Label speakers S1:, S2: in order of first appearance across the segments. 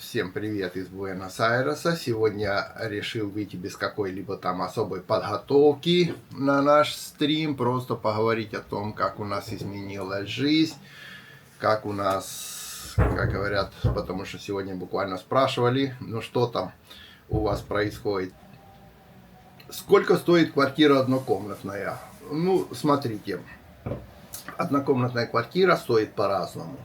S1: Всем привет из Буэнос-Айреса. Сегодня решил выйти без какой-либо там особой подготовки на наш стрим. Просто поговорить о том, как у нас изменилась жизнь. Как у нас, как говорят, потому что сегодня буквально спрашивали, ну что там у вас происходит. Сколько стоит квартира однокомнатная? Ну, смотрите, однокомнатная квартира стоит по-разному.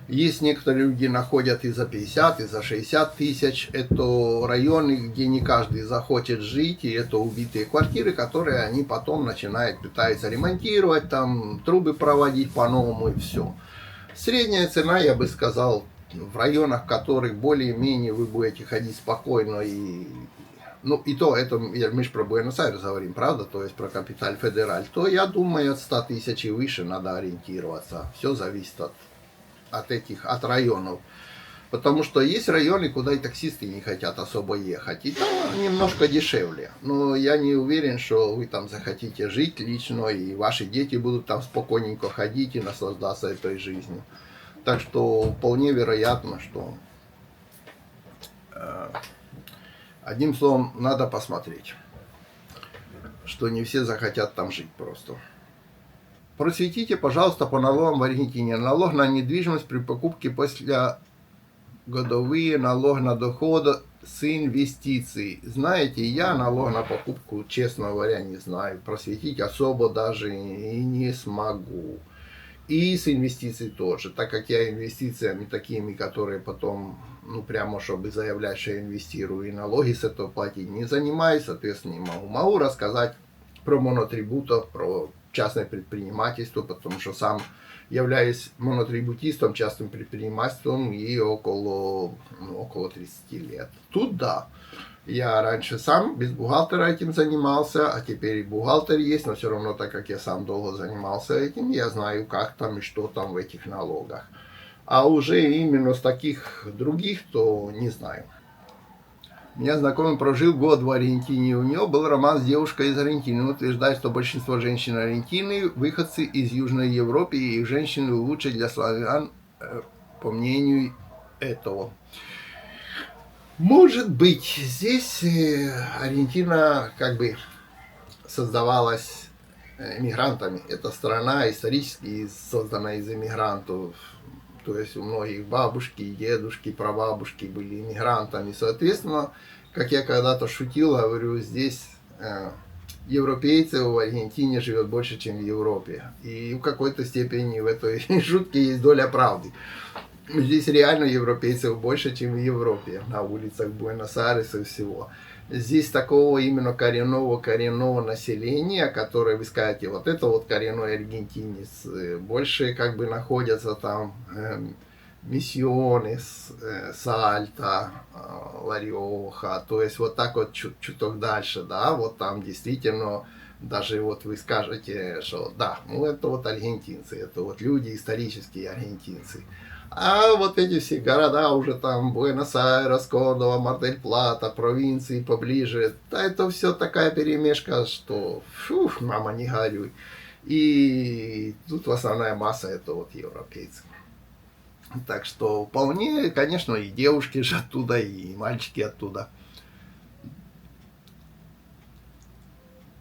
S1: Есть некоторые люди находят и за 50, и за 60 тысяч. Это районы, где не каждый захочет жить, и это убитые квартиры, которые они потом начинают, пытаются ремонтировать, там трубы проводить по-новому и все. Средняя цена, я бы сказал, в районах, в которых более-менее вы будете ходить спокойно и... Ну, и то, это мы же про Буэнос-Айрес говорим, правда, то есть про Капиталь Федераль, то я думаю, от 100 тысяч и выше надо ориентироваться. Все зависит от районов. Потому что есть районы, куда и таксисты не хотят особо ехать. И там немножко дешевле. Но я не уверен, что вы там захотите жить лично, и ваши дети будут там спокойненько ходить и наслаждаться этой жизнью. Так что вполне вероятно, что... Одним словом, надо посмотреть, что не все захотят там жить просто. Просветите, пожалуйста, по налогам в Аргентине. Налог на недвижимость при покупке после годовые, налог на доход с инвестиций. Знаете, я налог на покупку, честно говоря, не знаю. Просветить особо даже и не смогу. И с инвестиций тоже, так как я инвестициями такими, которые потом, ну прямо, чтобы заявлять, что я инвестирую, и налоги с этого платить не занимаюсь, соответственно, не могу. Могу рассказать про монотрибутов, про частное предпринимательство, потому что сам являюсь монотрибутистом, частным предпринимательством и около 30 лет. Тут да. Я раньше сам без бухгалтера этим занимался, а теперь и бухгалтер есть, но все равно, так как я сам долго занимался этим, я знаю, как там и что там в этих налогах. А уже именно с таких других, то не знаю. У меня знакомый прожил год в Аргентине, у него был роман с девушкой из Аргентины. Он утверждает, что большинство женщин Аргентины выходцы из Южной Европы, и их женщины лучше для славян, по мнению этого. Может быть, здесь Аргентина как бы создавалась эмигрантами. Эта страна исторически создана из эмигрантов. То есть у многих бабушки, дедушки, прабабушки были иммигрантами. Соответственно, как я когда-то шутил, говорю, здесь европейцев в Аргентине живет больше, чем в Европе. И в какой-то степени в этой шутке есть доля правды. Здесь реально европейцев больше, чем в Европе, на улицах Буэнос-Айреса и всего. Здесь такого именно коренного населения, которое, вы скажете, вот это вот коренной аргентинец, больше как бы находятся там Миссионес, Сальта, Ла-Риоха, то есть вот так вот чуток дальше, да, вот там действительно, даже вот вы скажете, что да, ну это вот аргентинцы, это вот люди исторические аргентинцы. А вот эти все города уже там, Буэнос-Айрес, Кордова, Мар-дель-Плата, провинции поближе, да это все такая перемешка, что, фух, мама, не горюй. И тут основная масса это вот европейцы. Так что вполне, конечно, и девушки же оттуда, и мальчики оттуда.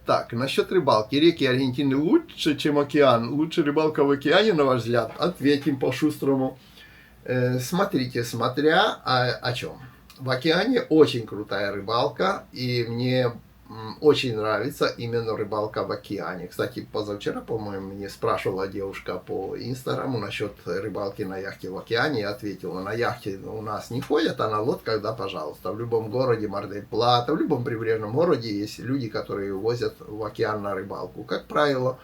S1: Так, насчет рыбалки. Реки Аргентины лучше, чем океан. Лучше рыбалка в океане, на ваш взгляд? Ответим по-шустрому. Смотрите, смотря о чем. В океане очень крутая рыбалка, и мне очень нравится именно рыбалка в океане. Кстати, позавчера, по-моему, мне спрашивала девушка по инстаграму насчет рыбалки на яхте в океане. Я ответила, на яхте у нас не ходят, а на лодках, да, пожалуйста. В любом городе, Мар-дель-Плата, в любом прибрежном городе есть люди, которые возят в океан на рыбалку. Как правило,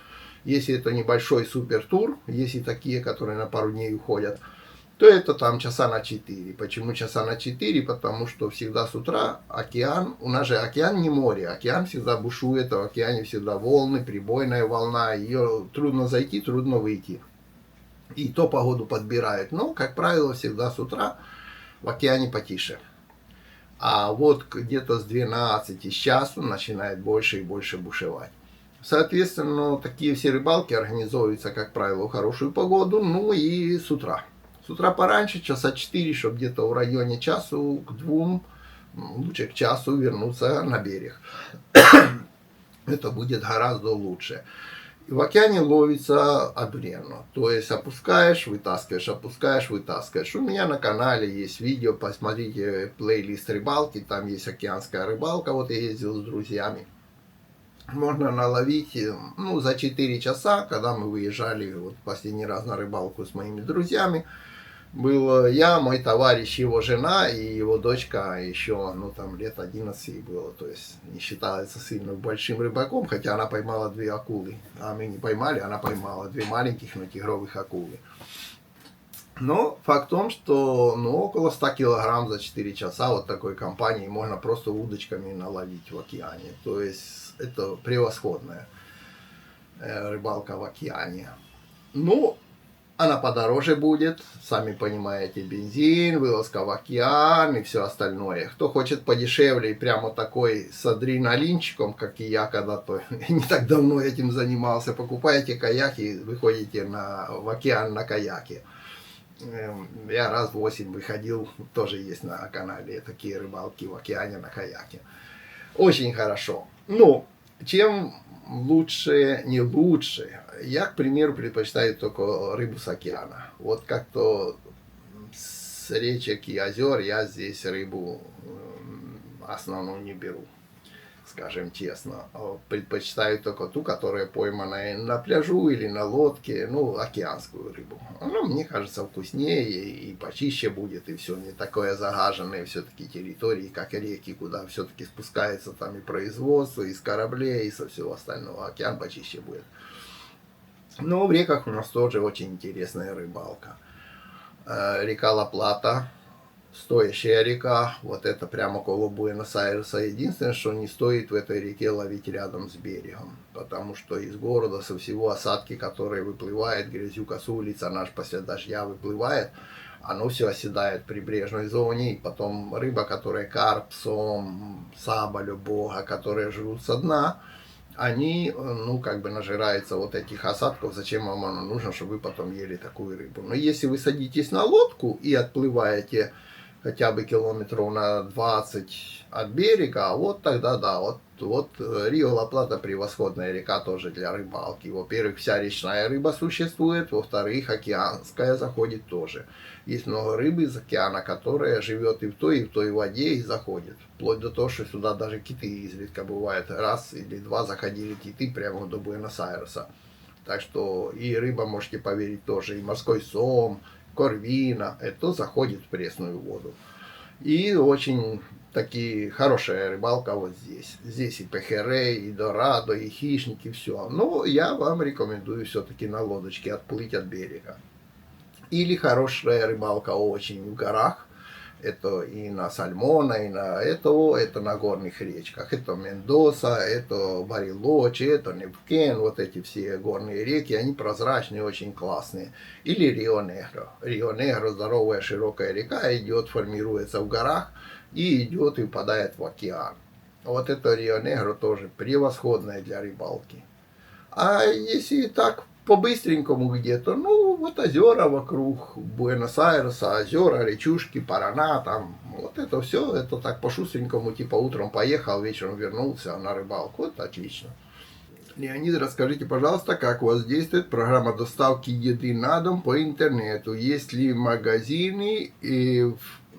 S1: если это небольшой супертур, есть и такие, которые на пару дней уходят, то это там часа на 4. Почему часа на 4? Потому что всегда с утра океан, у нас же океан не море, океан всегда бушует, в океане всегда волны, прибойная волна, ее трудно зайти, трудно выйти. И то погоду подбирает. Но, как правило, всегда с утра в океане потише. А вот где-то с 12 с часу начинает больше и больше бушевать. Соответственно, такие все рыбалки организовываются, как правило, в хорошую погоду, ну и с утра. С утра пораньше, часа 4, чтобы где-то в районе часу к 2, лучше к часу вернуться на берег. Это будет гораздо лучше. И в океане ловится одновременно. То есть опускаешь, вытаскиваешь, опускаешь, вытаскиваешь. У меня на канале есть видео, посмотрите плейлист рыбалки, там есть океанская рыбалка, вот я ездил с друзьями. Можно наловить, ну, за 4 часа, когда мы выезжали вот последний раз на рыбалку с моими друзьями. Был я, мой товарищ, его жена и его дочка еще, ну там лет 11 ей было, то есть не считается сильно большим рыбаком, хотя она поймала 2 акулы. А мы не поймали, она поймала 2 маленьких, но тигровых акулы. Но факт в том, что ну, около 100 килограмм за 4 часа вот такой компании можно просто удочками наловить в океане. То есть это превосходная рыбалка в океане. Ну, она подороже будет, сами понимаете, бензин, вылазка в океан и все остальное. Кто хочет подешевле и прямо такой с адреналинчиком, как и я когда-то не так давно этим занимался, покупаете каяки, выходите в океан на каяке. Я раз в 8 выходил, тоже есть на канале такие рыбалки в океане на каяке. Очень хорошо. Ну, чем лучше, не лучше. Я, к примеру, предпочитаю только рыбу с океана. Вот как-то с речек и озер я здесь рыбу основную не беру, скажем честно. Предпочитаю только ту, которая поймана на пляжу или на лодке, ну, океанскую рыбу. Она, мне кажется, вкуснее и почище будет, и все не такое загаженное все-таки территории, как реки, куда все-таки спускается там и производство, и с кораблей, и со всего остального. Океан почище будет. Но в реках у нас тоже очень интересная рыбалка. Река Ла-Плата, стоящая река, вот это прямо около Буэнос-Айреса. Единственное, что не стоит в этой реке ловить рядом с берегом, потому что из города со всего осадки, которые выплывают, грязюка с улиц, она же после дождя выплывает, оно все оседает в прибрежной зоне, и потом рыба, которая карп, сом, саба, любога, которые живут со дна, они, ну, как бы нажираются вот этих осадков, зачем вам оно нужно, чтобы вы потом ели такую рыбу. Но если вы садитесь на лодку и отплываете хотя бы километров на 20 от берега, вот тогда да, вот Рио-Ла-Плата превосходная река тоже для рыбалки. Во-первых, вся речная рыба существует, во-вторых, океанская заходит тоже. Есть много рыбы из океана, которая живет и в той воде и заходит. Вплоть до того, что сюда даже киты изредка бывают. Раз или два заходили киты прямо до Буэнос-Айреса. Так что и рыба, можете поверить, тоже, и морской сом, корвина, это заходит в пресную воду. И очень такие хорошая рыбалка вот здесь. Здесь и пехере, и дорадо, и хищники, все. Но я вам рекомендую все-таки на лодочке отплыть от берега. Или хорошая рыбалка очень в горах. Это и на Сальмона, и на это на горных речках. Это Мендоса, это Барилочи, это Невкен, вот эти все горные реки, они прозрачные, очень классные. Или Рио-Негро. Рио-Негро, здоровая широкая река, идет, формируется в горах и идет и впадает в океан. Вот это Рио-Негро тоже превосходное для рыбалки. А если так по-быстренькому где-то, ну, вот озера вокруг Буэнос-Айреса, озера, речушки, Парана, там, вот это все, это так по-шустренькому, типа утром поехал, вечером вернулся на рыбалку, вот отлично. Леонид, расскажите, пожалуйста, как у вас действует программа доставки еды на дом по интернету? Есть ли магазины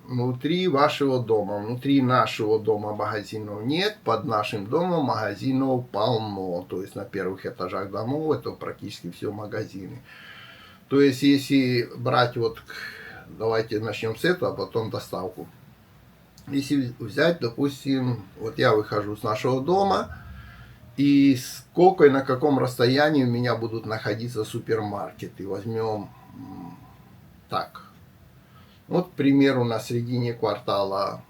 S1: внутри вашего дома? Внутри нашего дома магазинов нет, под нашим домом магазинов полно. То есть на первых этажах домов это практически все магазины. То есть если брать вот, давайте начнем с этого, а потом доставку. Если взять, допустим, вот я выхожу с нашего дома, и сколько и на каком расстоянии у меня будут находиться супермаркеты. Возьмем так. Вот, к примеру, на середине квартала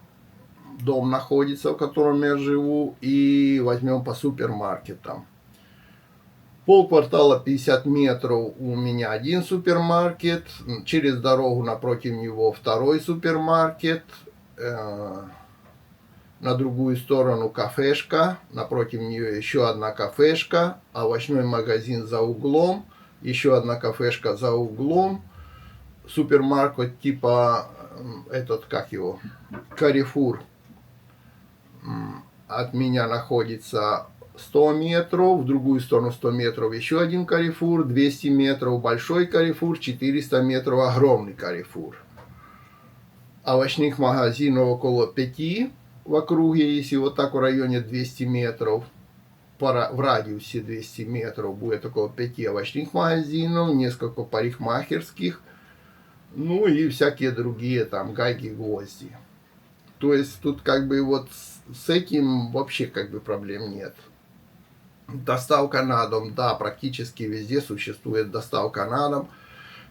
S1: дом находится, в котором я живу, и возьмем по супермаркетам. Полквартала 50 метров у меня один супермаркет, через дорогу напротив него второй супермаркет, на другую сторону кафешка, напротив нее еще одна кафешка, овощной магазин за углом, еще одна кафешка за углом, супермаркет типа этот, как его, Carrefour, от меня находится 100 метров, в другую сторону 100 метров еще один Carrefour, 200 метров большой Carrefour, 400 метров огромный Carrefour. Овощных магазинов около 5 в округе, если вот так в районе 200 метров, в радиусе 200 метров будет около 5 овощных магазинов, несколько парикмахерских, ну и всякие другие там гайки, гвозди. То есть тут как бы вот с этим вообще как бы проблем нет. Доставка на дом, да, практически везде существует доставка на дом.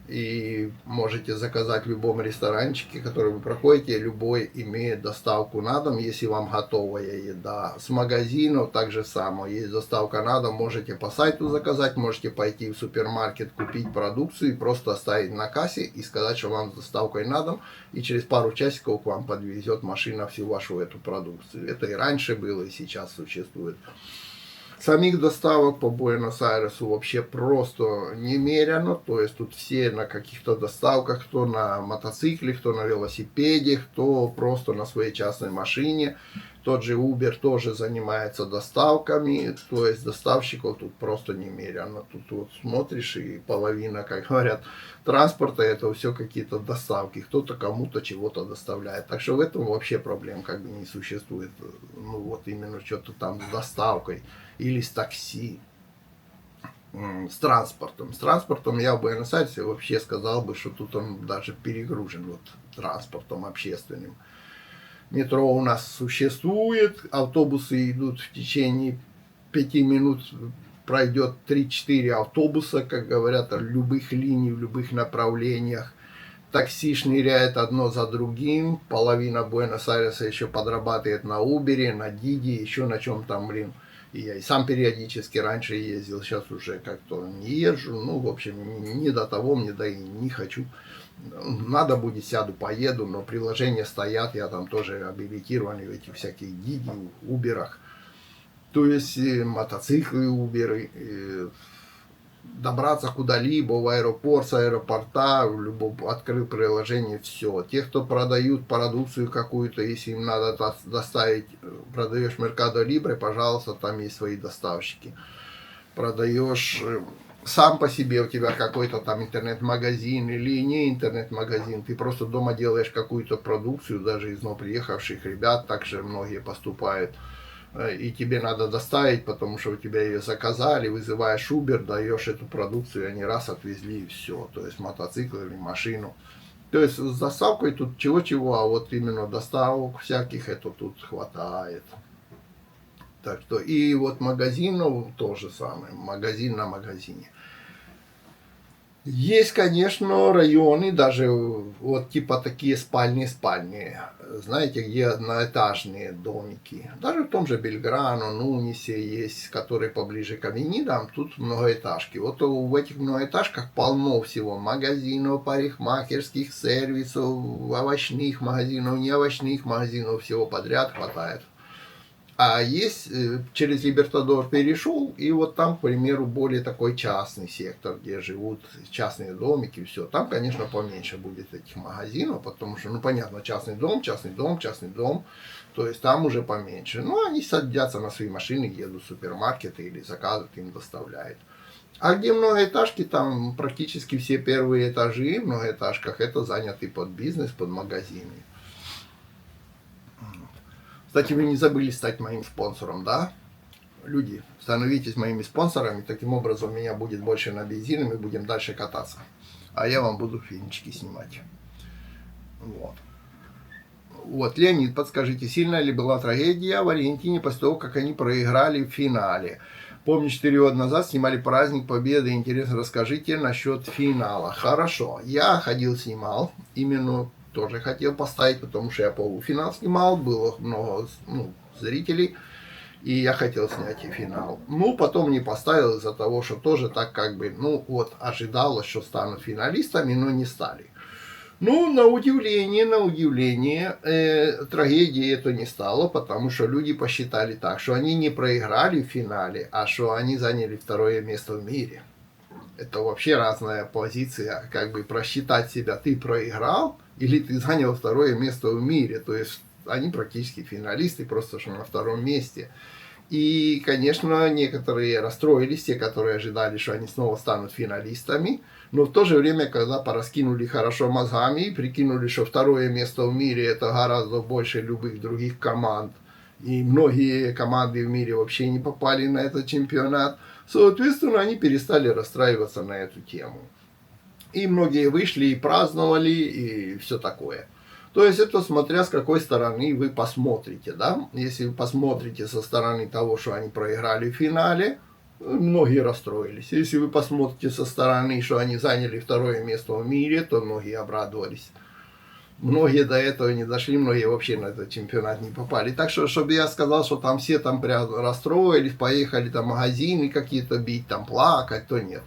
S1: И можете заказать в любом ресторанчике, который вы проходите, любой имеет доставку на дом, если вам готовая еда. С магазинов так же самое, есть доставка на дом, можете по сайту заказать, можете пойти в супермаркет, купить продукцию и просто оставить на кассе и сказать, что вам с доставкой на дом, и через пару часиков к вам подвезет машина всю вашу эту продукцию. Это и раньше было, и сейчас существует. Самих доставок по Буэнос-Айресу вообще просто немерено, то есть тут все на каких-то доставках, кто на мотоцикле, кто на велосипеде, кто просто на своей частной машине. Тот же Uber тоже занимается доставками, то есть доставщиков тут просто немерено. Тут вот смотришь, и половина, как говорят, транспорта это все какие-то доставки, кто-то кому-то чего-то доставляет. Так что в этом вообще проблем как бы не существует, ну вот именно что-то там с доставкой или с такси, с транспортом. С транспортом я в Буэнос-Айресе вообще сказал бы, что тут он даже перегружен вот транспортом общественным. Метро у нас существует, автобусы идут в течение 5 минут, пройдет 3-4 автобуса, как говорят, любых линий, в любых направлениях. Такси шныряет одно за другим, половина Буэнос-Айреса еще подрабатывает на Uber, на Диди, еще на чем там, блин. И я и сам периодически раньше ездил, сейчас уже как-то не езжу, ну, в общем, не до того мне, да и не хочу. Надо будет, сяду, поеду, но приложения стоят, я там тоже абилитированный в этих всяких Диди, Уберах. То есть мотоциклы, Уберы, добраться куда-либо, в аэропорт, с аэропорта, в любом, открыл приложение, все. Те, кто продают продукцию какую-то, если им надо доставить, продаешь Mercado Libre, пожалуйста, там есть свои доставщики. Продаешь сам по себе, у тебя какой-то там интернет-магазин или не интернет-магазин, ты просто дома делаешь какую-то продукцию, даже из приехавших ребят, также многие поступают, и тебе надо доставить, потому что у тебя ее заказали, вызываешь Uber, даешь эту продукцию, и они раз отвезли и все, то есть мотоцикл или машину. То есть с доставкой тут чего-чего, а вот именно доставок всяких это тут хватает. Так что и вот магазинов то же самое, магазин на магазине. Есть, конечно, районы, даже вот типа такие спальни, знаете, где одноэтажные домики. Даже в том же Бельграно, Нунисе есть, которые поближе к Авенидам, тут многоэтажки. Вот в этих многоэтажках полно всего. Магазинов, парикмахерских, сервисов, овощных магазинов, не овощных магазинов, всего подряд хватает. А есть, через Либертадор перешел, и вот там, к примеру, более такой частный сектор, где живут частные домики, все. Там, конечно, поменьше будет этих магазинов, потому что, ну, понятно, частный дом, частный дом, частный дом, то есть там уже поменьше. Ну, они садятся на свои машины, едут в супермаркеты или заказывают, им доставляют. А где многоэтажки, там практически все первые этажи в многоэтажках, это заняты под бизнес, под магазины. Кстати, вы не забыли стать моим спонсором, да? Люди, становитесь моими спонсорами, таким образом у меня будет больше на бензин, и мы будем дальше кататься. А я вам буду фильмчики снимать. Вот. Вот, Леонид, подскажите, сильная ли была трагедия в Аргентине после того, как они проиграли в финале? Помню, 4 года назад снимали праздник Победы. Интересно, расскажите насчет финала. Хорошо, я ходил, снимал, именно тоже хотел поставить, потому что я полуфинал снимал, было много зрителей, и я хотел снять и финал. Ну, потом не поставил из-за того, что тоже так как бы, ну, вот ожидалось, что станут финалистами, но не стали. Ну, на удивление, трагедии это не стало, потому что люди посчитали так, что они не проиграли в финале, а что они заняли 2-е место в мире. Это вообще разная позиция, как бы просчитать себя, ты проиграл или ты занял второе место в мире. То есть они практически финалисты, просто что на втором месте. И, конечно, некоторые расстроились, те, которые ожидали, что они снова станут финалистами. Но в то же время, когда пораскинули хорошо мозгами и прикинули, что второе место в мире это гораздо больше любых других команд, и многие команды в мире вообще не попали на этот чемпионат, соответственно, они перестали расстраиваться на эту тему. И многие вышли и праздновали, и все такое. То есть это смотря с какой стороны вы посмотрите, да. Если вы посмотрите со стороны того, что они проиграли в финале, многие расстроились. Если вы посмотрите со стороны, что они заняли второе место в мире, то многие обрадовались. Многие до этого не дошли, многие вообще на этот чемпионат не попали. Так что, чтобы я сказал, что там все там прям расстроились, поехали там магазины какие-то бить, там плакать, то нет.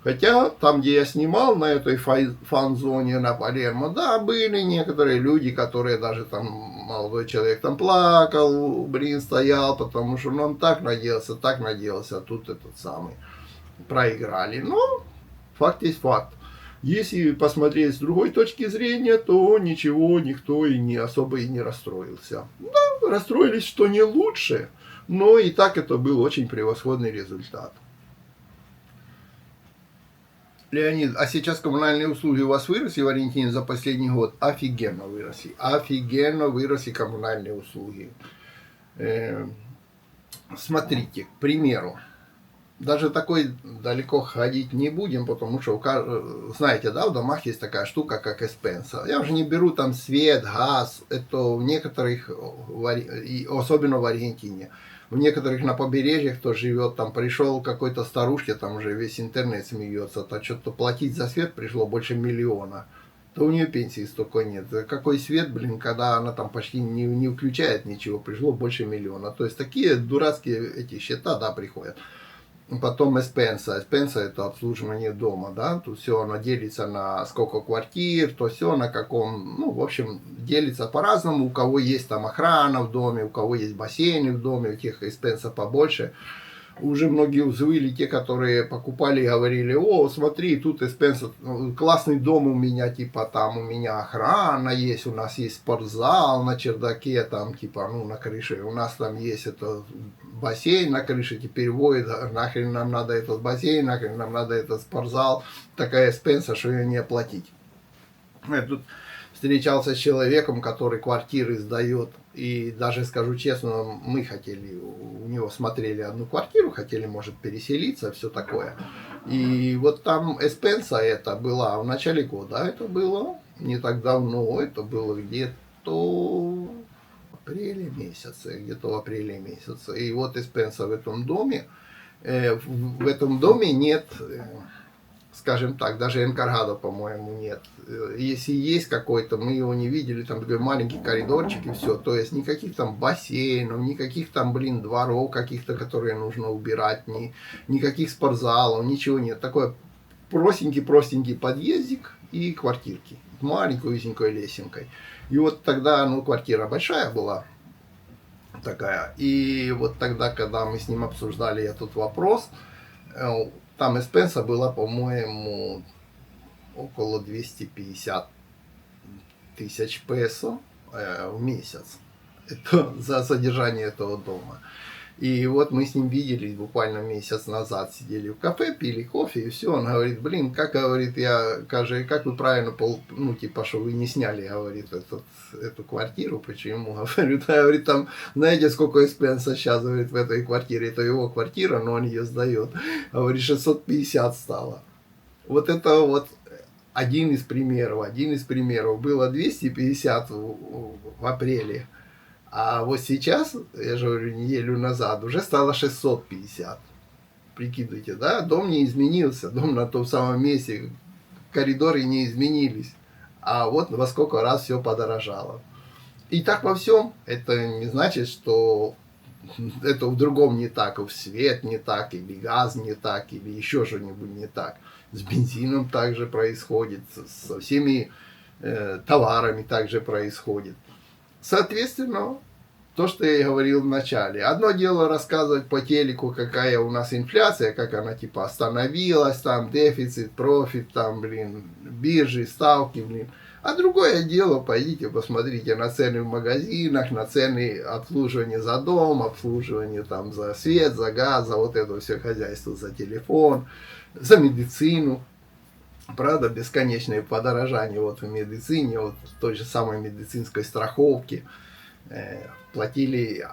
S1: Хотя там, где я снимал, на этой фан-зоне на Палермо, да, были некоторые люди, которые даже там, молодой человек там плакал, блин, стоял, потому что он так надеялся, а тут этот самый проиграли. Но факт есть факт. Если посмотреть с другой точки зрения, то ничего, никто и не особо и не расстроился. Да, расстроились, что не лучше, но и так это был очень превосходный результат. Леонид, а сейчас коммунальные услуги у вас выросли в Аргентине за последний год? Офигенно выросли. Офигенно выросли коммунальные услуги. Смотрите, к примеру. Даже такой далеко ходить не будем, потому что, знаете, да, в домах есть такая штука, как эспенса. Я уже не беру там свет, газ, это в некоторых, особенно в Аргентине, в некоторых на побережьях, кто живет, там пришел какой-то старушке, там уже весь интернет смеется, то что-то платить за свет пришло больше 1 миллиона. То у нее пенсии столько нет. Какой свет, блин, когда она там почти не включает ничего, пришло больше 1 миллиона. То есть такие дурацкие эти счета, да, приходят. Потом эспенса. Эспенса это обслуживание дома, да. Тут все оно делится на сколько квартир, то все на каком, ну, в общем, делится по-разному. У кого есть там охрана в доме, у кого есть бассейны в доме, у тех эспенса побольше. Уже многие взвыли, те, которые покупали и говорили, о, смотри, тут эспенса, классный дом у меня, типа, там у меня охрана есть, у нас есть спортзал на чердаке, там, типа, ну, на крыше, у нас там есть это бассейн на крыше, теперь воет, нахрен нам надо этот бассейн, нахрен нам надо этот спортзал, такая эспенса, что ее не оплатить. Я тут встречался с человеком, который квартиры сдает, и даже скажу честно, мы хотели, у него смотрели одну квартиру, хотели, может, переселиться, все такое. И вот там эспенса это была в начале года, это было не так давно, это было где-то апреле месяце, где-то в апреле месяце. И вот эспенса в этом доме, в этом доме нет, скажем так, даже энкаргадо, по-моему, нет. Если есть какой-то, мы его не видели, там такой маленький коридорчик и все. То есть никаких там бассейнов, никаких там, блин, дворов каких-то, которые нужно убирать, никаких спортзалов, ничего нет. Такой простенький подъездик и квартирки. Маленькой узенькой лесенкой. И вот тогда, ну, квартира большая была такая. И вот тогда, когда мы с ним обсуждали этот вопрос, там эспенса была, по-моему, около 250 тысяч песо в месяц. Это за содержание этого дома. И вот мы с ним виделись буквально месяц назад, сидели в кафе, пили кофе, и все. Он говорит, блин, как, говорит, как вы правильно, ну, типа, что вы не сняли, говорит, эту квартиру, почему? Говорит, там, знаете, сколько эспенса сейчас, говорит, в этой квартире, это его квартира, но он ее сдает. Говорит, 650 стало. Вот это вот один из примеров. Было 250 в апреле. А вот сейчас, я же говорю, неделю назад, уже стало 650. Прикидывайте, да? Дом не изменился, дом на том самом месте, коридоры не изменились. А вот во сколько раз все подорожало. И так во всем. Это не значит, что это в другом не так, в свет не так, или газ не так, или еще что-нибудь не так. С бензином также происходит, со всеми товарами также происходит. Соответственно, то, что я и говорил в начале. Одно дело рассказывать по телеку, какая у нас инфляция, как она типа остановилась, там дефицит, профит, там, блин, биржи, ставки, блин. А другое дело, пойдите посмотрите на цены в магазинах, на цены обслуживания за дом, обслуживание там за свет, за газ, за вот это все хозяйство, за телефон, за медицину. Правда, бесконечные подорожания вот в медицине, вот в той же самой медицинской страховке. Платили,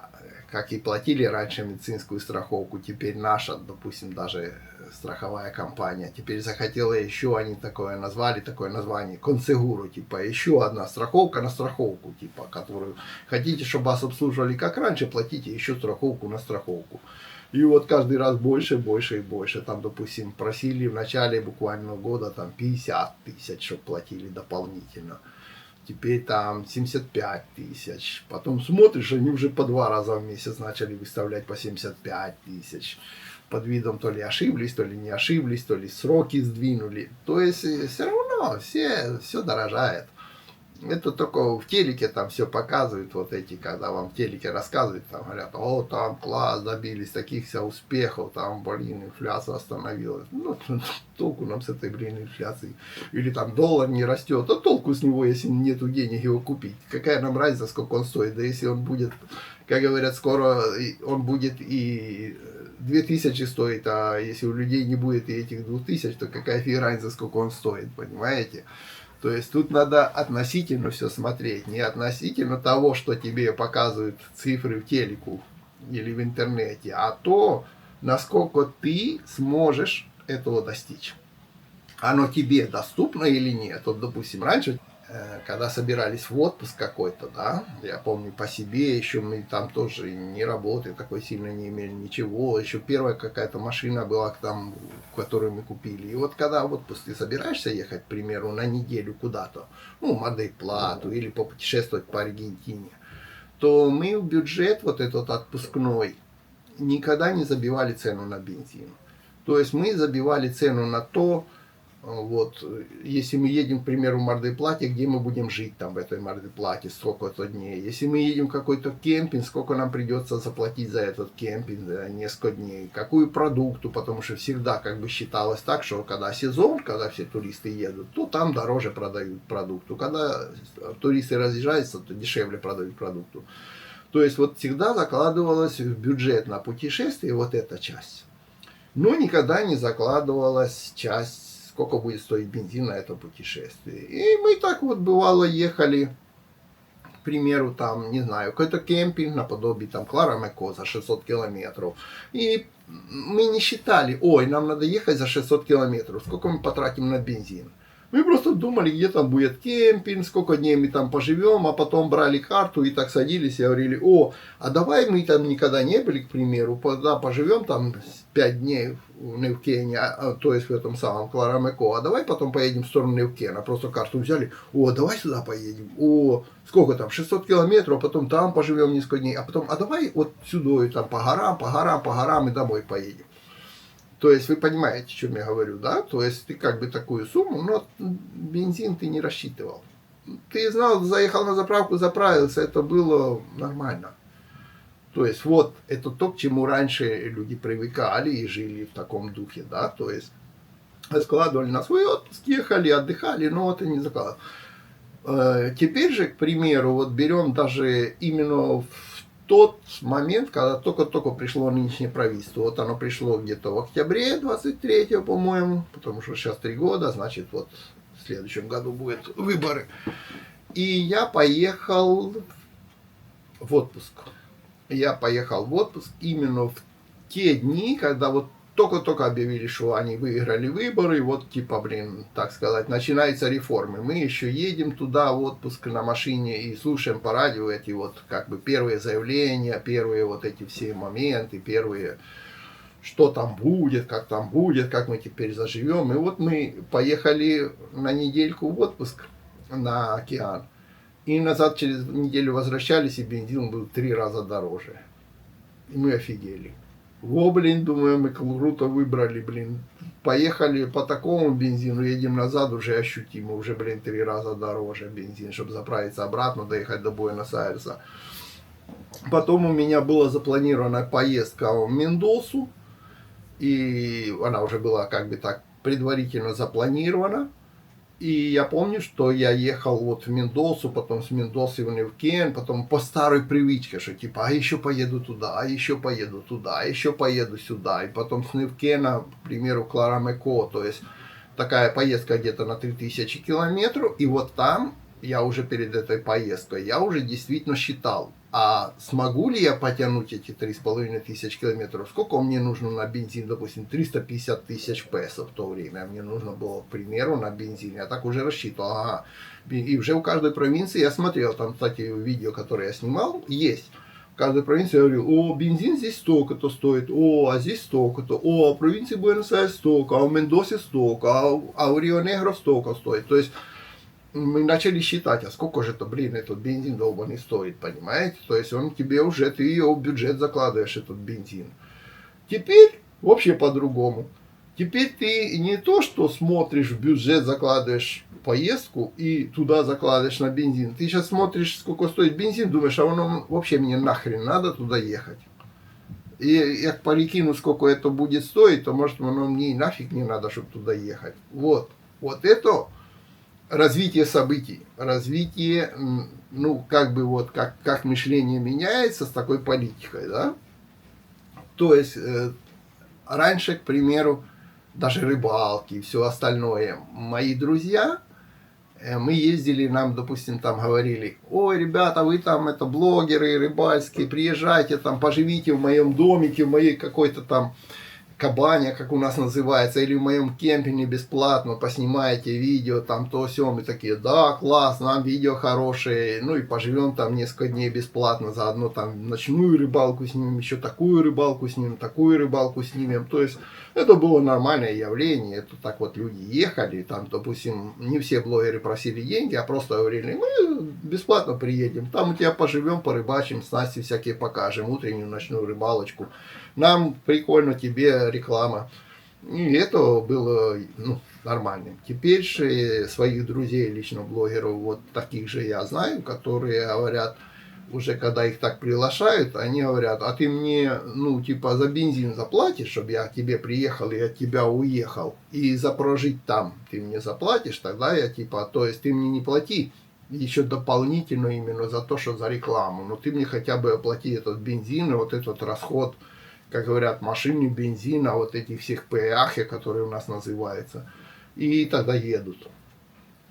S1: как и платили раньше медицинскую страховку, теперь наша, допустим, даже страховая компания, теперь захотела еще, они такое назвали, такое название, консегуру, типа, еще одна страховка на страховку, типа, которую хотите, чтобы вас обслуживали как раньше, платите еще страховку на страховку. И вот каждый раз больше, больше и больше. Там, допустим, просили в начале буквально года там 50 тысяч, чтобы платили дополнительно. Теперь там 75 тысяч. Потом смотришь, они уже по 2 раза в месяц начали выставлять по 75 тысяч. Под видом то ли ошиблись, то ли не ошиблись, то ли сроки сдвинули. То есть все равно все дорожает. Это только в телеке там все показывают, вот эти, когда вам в телеке рассказывают, там говорят, о, там класс, добились таких вся успехов, там, блин, инфляция остановилась. Ну, толку нам с этой, блин, инфляцией. Или там доллар не растет, а толку с него, если нету денег его купить. Какая нам разница, сколько он стоит, да если он будет, как говорят, скоро он будет и 2000 стоит, а если у людей не будет и этих 2000, то какая фиг разница, сколько он стоит, понимаете? То есть тут надо относительно все смотреть, не относительно того, что тебе показывают цифры в телеку или в интернете, а то, насколько ты сможешь этого достичь. Оно тебе доступно или нет. Вот, допустим, раньше, когда собирались в отпуск какой-то, да, я помню по себе, еще мы там тоже не работали, такой сильно не имели ничего, еще первая какая-то машина была там, которую мы купили. И вот когда в отпуск ты собираешься ехать, к примеру, на неделю куда-то, ну, Мар-дель-Плату или попутешествовать по Аргентине, то мы в бюджет вот этот отпускной никогда не забивали цену на бензин. То есть мы забивали цену на то, вот, если мы едем, к примеру, в Мар-дель-Плате, где мы будем жить там в этой Мар-дель-Плате, сколько-то дней. Если мы едем в какой-то кемпинг, сколько нам придется заплатить за этот кемпинг, за несколько дней. Какую продукту, потому что всегда как бы считалось так, что когда сезон, когда все туристы едут, то там дороже продают продукту. Когда туристы разъезжаются, то дешевле продают продукту. То есть вот всегда закладывалась в бюджет на путешествие вот эта часть. Но никогда не закладывалась часть, сколько будет стоить бензин на это путешествие. И мы так вот бывало ехали, к примеру, там, не знаю, какой-то кемпинг наподобие там Клара-Меко за 600 километров. И мы не считали, ой, нам надо ехать за 600 километров, сколько мы потратим на бензин. Мы просто думали, где там будет кемпинг, сколько дней мы там поживем, а потом брали карту и так садились и говорили, о, а давай мы там никогда не были, к примеру, да, поживем там 5 дней в Невкене, то есть в этом самом Клара-Меко, а давай потом поедем в сторону Невкена, просто карту взяли, о, давай сюда поедем, о, сколько там, 600 километров, а потом там поживем несколько дней, а потом, а давай вот сюда, и там по горам и домой поедем. То есть вы понимаете, о чем я говорю, да? То есть ты как бы такую сумму, но бензин ты не рассчитывал. Ты знал, заехал на заправку, заправился, это было нормально. То есть вот это то, к чему раньше люди привыкали и жили в таком духе, да? То есть складывали на свой отпуск, ехали, отдыхали, но вот и не закладывали. Теперь же, к примеру, вот берем даже именно в тот момент, когда только-только пришло нынешнее правительство. Вот оно пришло где-то в октябре 23-го, по-моему, потому что сейчас 3 года, значит, вот в следующем году будут выборы. И я поехал в отпуск. Я поехал в отпуск именно в те дни, когда вот только-только объявили, что они выиграли выборы, вот типа, блин, так сказать, начинаются реформы. Мы еще едем туда в отпуск на машине и слушаем по радио эти вот как бы первые заявления, первые вот эти все моменты, первые, что там будет, как мы теперь заживем. И вот мы поехали на недельку в отпуск на океан. И назад через неделю возвращались, и бензин был 3 раза дороже. И мы офигели. Во, блин, думаю, мы круто выбрали, блин. Поехали по такому бензину, едем назад, уже ощутимо, уже, блин, 3 раза дороже бензин, чтобы заправиться обратно, доехать до Буэнос-Айреса. Потом у меня была запланирована поездка в Мендосу, и она уже была как бы так предварительно запланирована. И я помню, что я ехал вот в Мендосу, потом с Мендосы в Невкен, потом по старой привычке, что типа, а еще поеду туда, а еще поеду туда, а еще поеду сюда. И потом с Невкена, к примеру, Кларамеко, то есть такая поездка где-то на 3000 километров. И вот там я уже перед этой поездкой, я уже действительно считал, а смогу ли я потянуть эти 3500 километров? Сколько мне нужно на бензин? Допустим, 350 тысяч песо в то время. Мне нужно было, к примеру, на бензин. Я так уже рассчитывал. Ага. И уже у каждой провинции я смотрел, там, кстати, видео, которое я снимал, есть. В каждой провинции я говорю, о, бензин здесь столько-то стоит, о, а здесь столько-то, о, а в провинции Буэнос-Айрес столько, а в Мендосе столько, а в Рио-Негро столько стоит. То есть мы начали считать, а сколько же это, блин, этот бензин долбанный стоит, понимаете? То есть он тебе уже, ты ее в бюджет закладываешь, этот бензин. Теперь вообще по-другому. Теперь ты не то, что смотришь в бюджет, закладываешь поездку и туда закладываешь на бензин. Ты сейчас смотришь, сколько стоит бензин, думаешь, а оно вообще мне нахрен надо туда ехать. И я прикину, сколько это будет стоить, то может оно мне и нафиг не надо, чтобы туда ехать. Вот. Вот это развитие событий, развитие, ну, как бы вот, как мышление меняется с такой политикой, да. То есть, раньше, к примеру, даже рыбалки и все остальное, мои друзья, мы ездили, нам, допустим, там говорили, ой, ребята, вы там, это блогеры рыбальские, приезжайте там, поживите в моем домике, в моей какой-то там кабане, как у нас называется, или в моем кемпинге бесплатно, поснимаете видео, там то все, мы такие, да, класс, нам видео хорошие, ну и поживем там несколько дней бесплатно, заодно там ночную рыбалку снимем, еще такую рыбалку снимем, такую рыбалку снимем, то есть это было нормальное явление, это так вот люди ехали, там, допустим, не все блогеры просили деньги, а просто говорили, мы бесплатно приедем, там у тебя поживем, порыбачим, снасти всякие покажем, утреннюю, ночную рыбалочку, нам прикольно, тебе реклама. И это было, ну, нормальным. Теперь же своих друзей, лично блогеров, вот таких же я знаю, которые говорят, уже когда их так приглашают, они говорят, а ты мне, ну, типа, за бензин заплатишь, чтобы я к тебе приехал и от тебя уехал, и за прожить там ты мне заплатишь, тогда я, типа, то есть ты мне не плати, еще дополнительно именно за то, что за рекламу, но ты мне хотя бы оплати этот бензин и вот этот расход, как говорят, машины, бензина, вот этих всех пеахи, которые у нас называются, и тогда едут.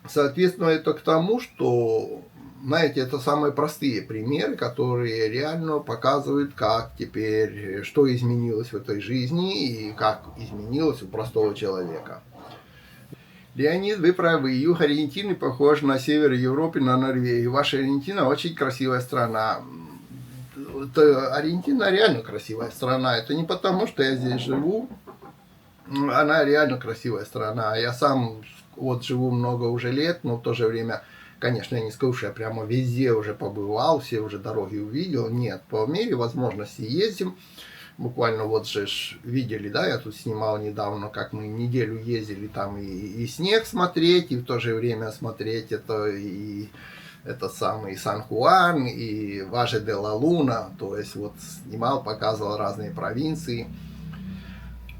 S1: Соответственно, это к тому, что, знаете, это самые простые примеры, которые реально показывают, как теперь, что изменилось в этой жизни и как изменилось у простого человека. Леонид, вы правы, юг Аргентины похож на север Европы, на Норвегию. Ваша Аргентина очень красивая страна. Аргентина реально красивая страна. Это не потому, что я здесь живу. Она реально красивая страна. Я сам вот живу много уже лет, но в то же время, конечно, я не скажу, что я прямо везде уже побывал, все уже дороги увидел. Нет, по мере возможности ездим. Буквально вот же видели, да, я тут снимал недавно, как мы неделю ездили там и снег смотреть, и в то же время смотреть это и это самый Сан-Хуан, и Важе де ла Луна, то есть вот снимал, показывал разные провинции.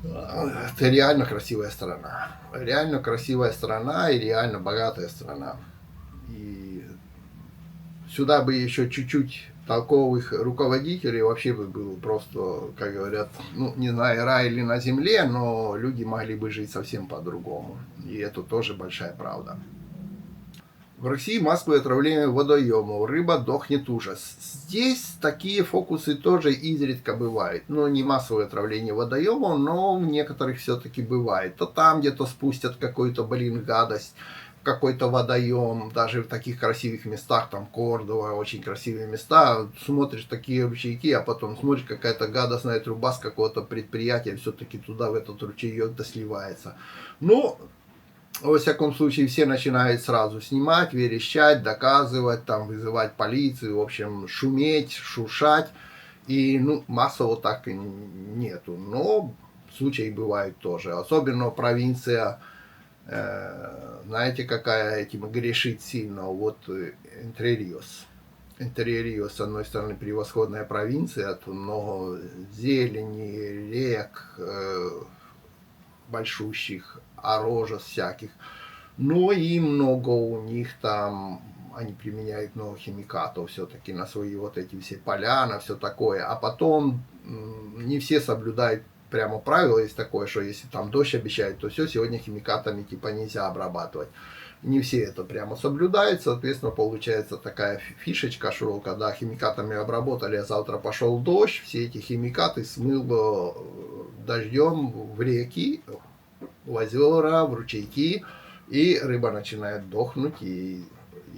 S1: Это реально красивая страна. Реально красивая страна и реально богатая страна. И сюда бы еще чуть-чуть толковых руководителей, вообще бы был просто, как говорят, ну, не знаю, рай или на земле, но люди могли бы жить совсем по-другому. И это тоже большая правда. В России массовое отравление водоемов, рыба дохнет ужас. Здесь такие фокусы тоже изредка бывают. Ну, не массовое отравление водоемов, но в некоторых все-таки бывает. То там где-то спустят какую-то, блин, гадость, какой-то водоем, даже в таких красивых местах, там Кордова, очень красивые места, смотришь такие ручейки, а потом смотришь, какая-то гадостная труба с какого-то предприятия все-таки туда, в этот ручеек досливается. Ну, во всяком случае, все начинают сразу снимать, верещать, доказывать, там, вызывать полицию, в общем, шуметь, шуршать. И, ну, массово так и нету. Но случаи бывают тоже. Особенно провинция, знаете, какая этим грешит сильно? Вот Entre Ríos. Интер-Рио, с одной стороны, превосходная провинция, тут много зелени, рек, большущих, орожес всяких. Но и много у них там, они применяют много химикатов все-таки на свои вот эти все поля, на все такое. А потом не все соблюдают прямо правило, есть такое, что если там дождь обещают, то все, сегодня химикатами типа нельзя обрабатывать. Не все это прямо соблюдают, соответственно, получается такая фишечка, что когда химикатами обработали, а завтра пошел дождь, все эти химикаты смыло дождем в реки, в озера, в ручейки, и рыба начинает дохнуть, и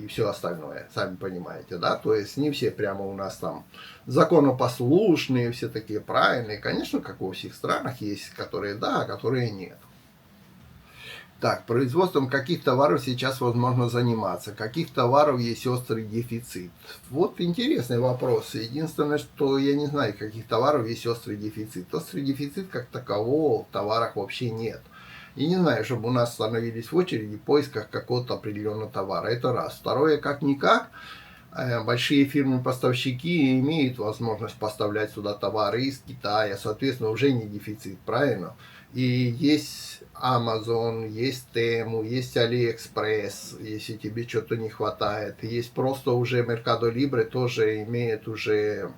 S1: все остальное, сами понимаете, да, то есть не все прямо у нас там законопослушные, все такие правильные, конечно, как во всех странах есть, которые да, а которые нет. Так, производством каких товаров сейчас возможно заниматься? Каких товаров есть острый дефицит? Вот интересный вопрос. Единственное, что я не знаю, каких товаров есть острый дефицит. Острый дефицит как такового в товарах вообще нет. И не знаю, чтобы у нас становились в очереди в поисках какого-то определенного товара. Это раз. Второе, как-никак, большие фирмы-поставщики имеют возможность поставлять сюда товары из Китая. Соответственно, уже не дефицит, правильно? И есть Amazon, есть Temu, есть AliExpress, если тебе что-то не хватает. Есть просто уже Mercado Libre, тоже имеет уже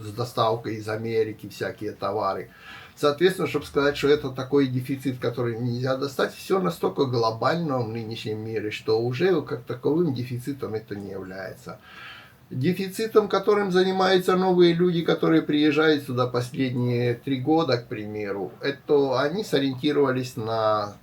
S1: с доставкой из Америки всякие товары. Соответственно, чтобы сказать, что это такой дефицит, который нельзя достать, все настолько глобально в нынешнем мире, что уже как таковым дефицитом это не является. Дефицитом, которым занимаются новые люди, которые приезжают сюда последние 3 года, к примеру, это они сориентировались на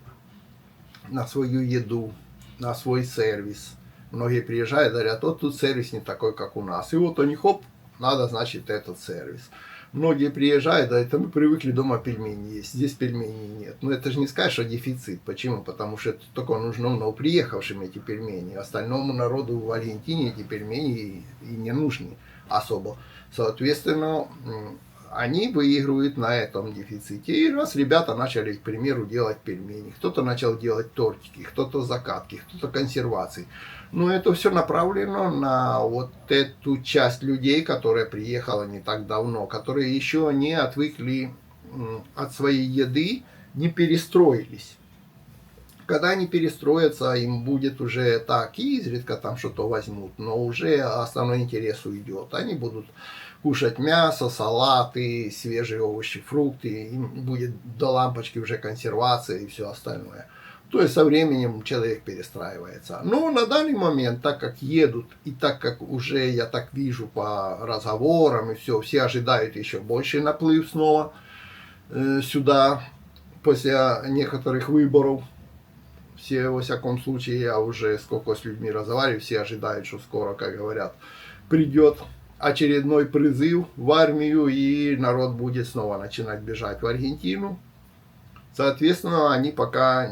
S1: свою еду, на свой сервис. Многие приезжают и говорят, вот тут сервис не такой, как у нас. И вот они, хоп, надо, значит, этот сервис. Многие приезжают, да, это мы привыкли дома пельмени есть, здесь пельменей нет. Но это же не скажешь, что дефицит. Почему? Потому что это только нужно приехавшим эти пельмени. Остальному народу в Аргентине эти пельмени и не нужны особо. Соответственно, они выигрывают на этом дефиците. И раз ребята начали, к примеру, делать пельмени, кто-то начал делать тортики, кто-то закатки, кто-то консервации. Но это все направлено на вот эту часть людей, которая приехала не так давно, которые еще не отвыкли от своей еды, не перестроились. Когда они перестроятся, им будет уже так, и изредка там что-то возьмут, но уже основной интерес уйдет. Они будут кушать мясо, салаты, свежие овощи, фрукты, им будет до лампочки уже консервация и все остальное. То есть со временем человек перестраивается. Но на данный момент, так как едут, и так как уже я так вижу по разговорам, и все ожидают еще больше наплыв снова сюда, после некоторых выборов. Все, во всяком случае, я уже сколько с людьми разговариваю, все ожидают, что скоро, как говорят, придет очередной призыв в армию, и народ будет снова начинать бежать в Аргентину. Соответственно, они пока,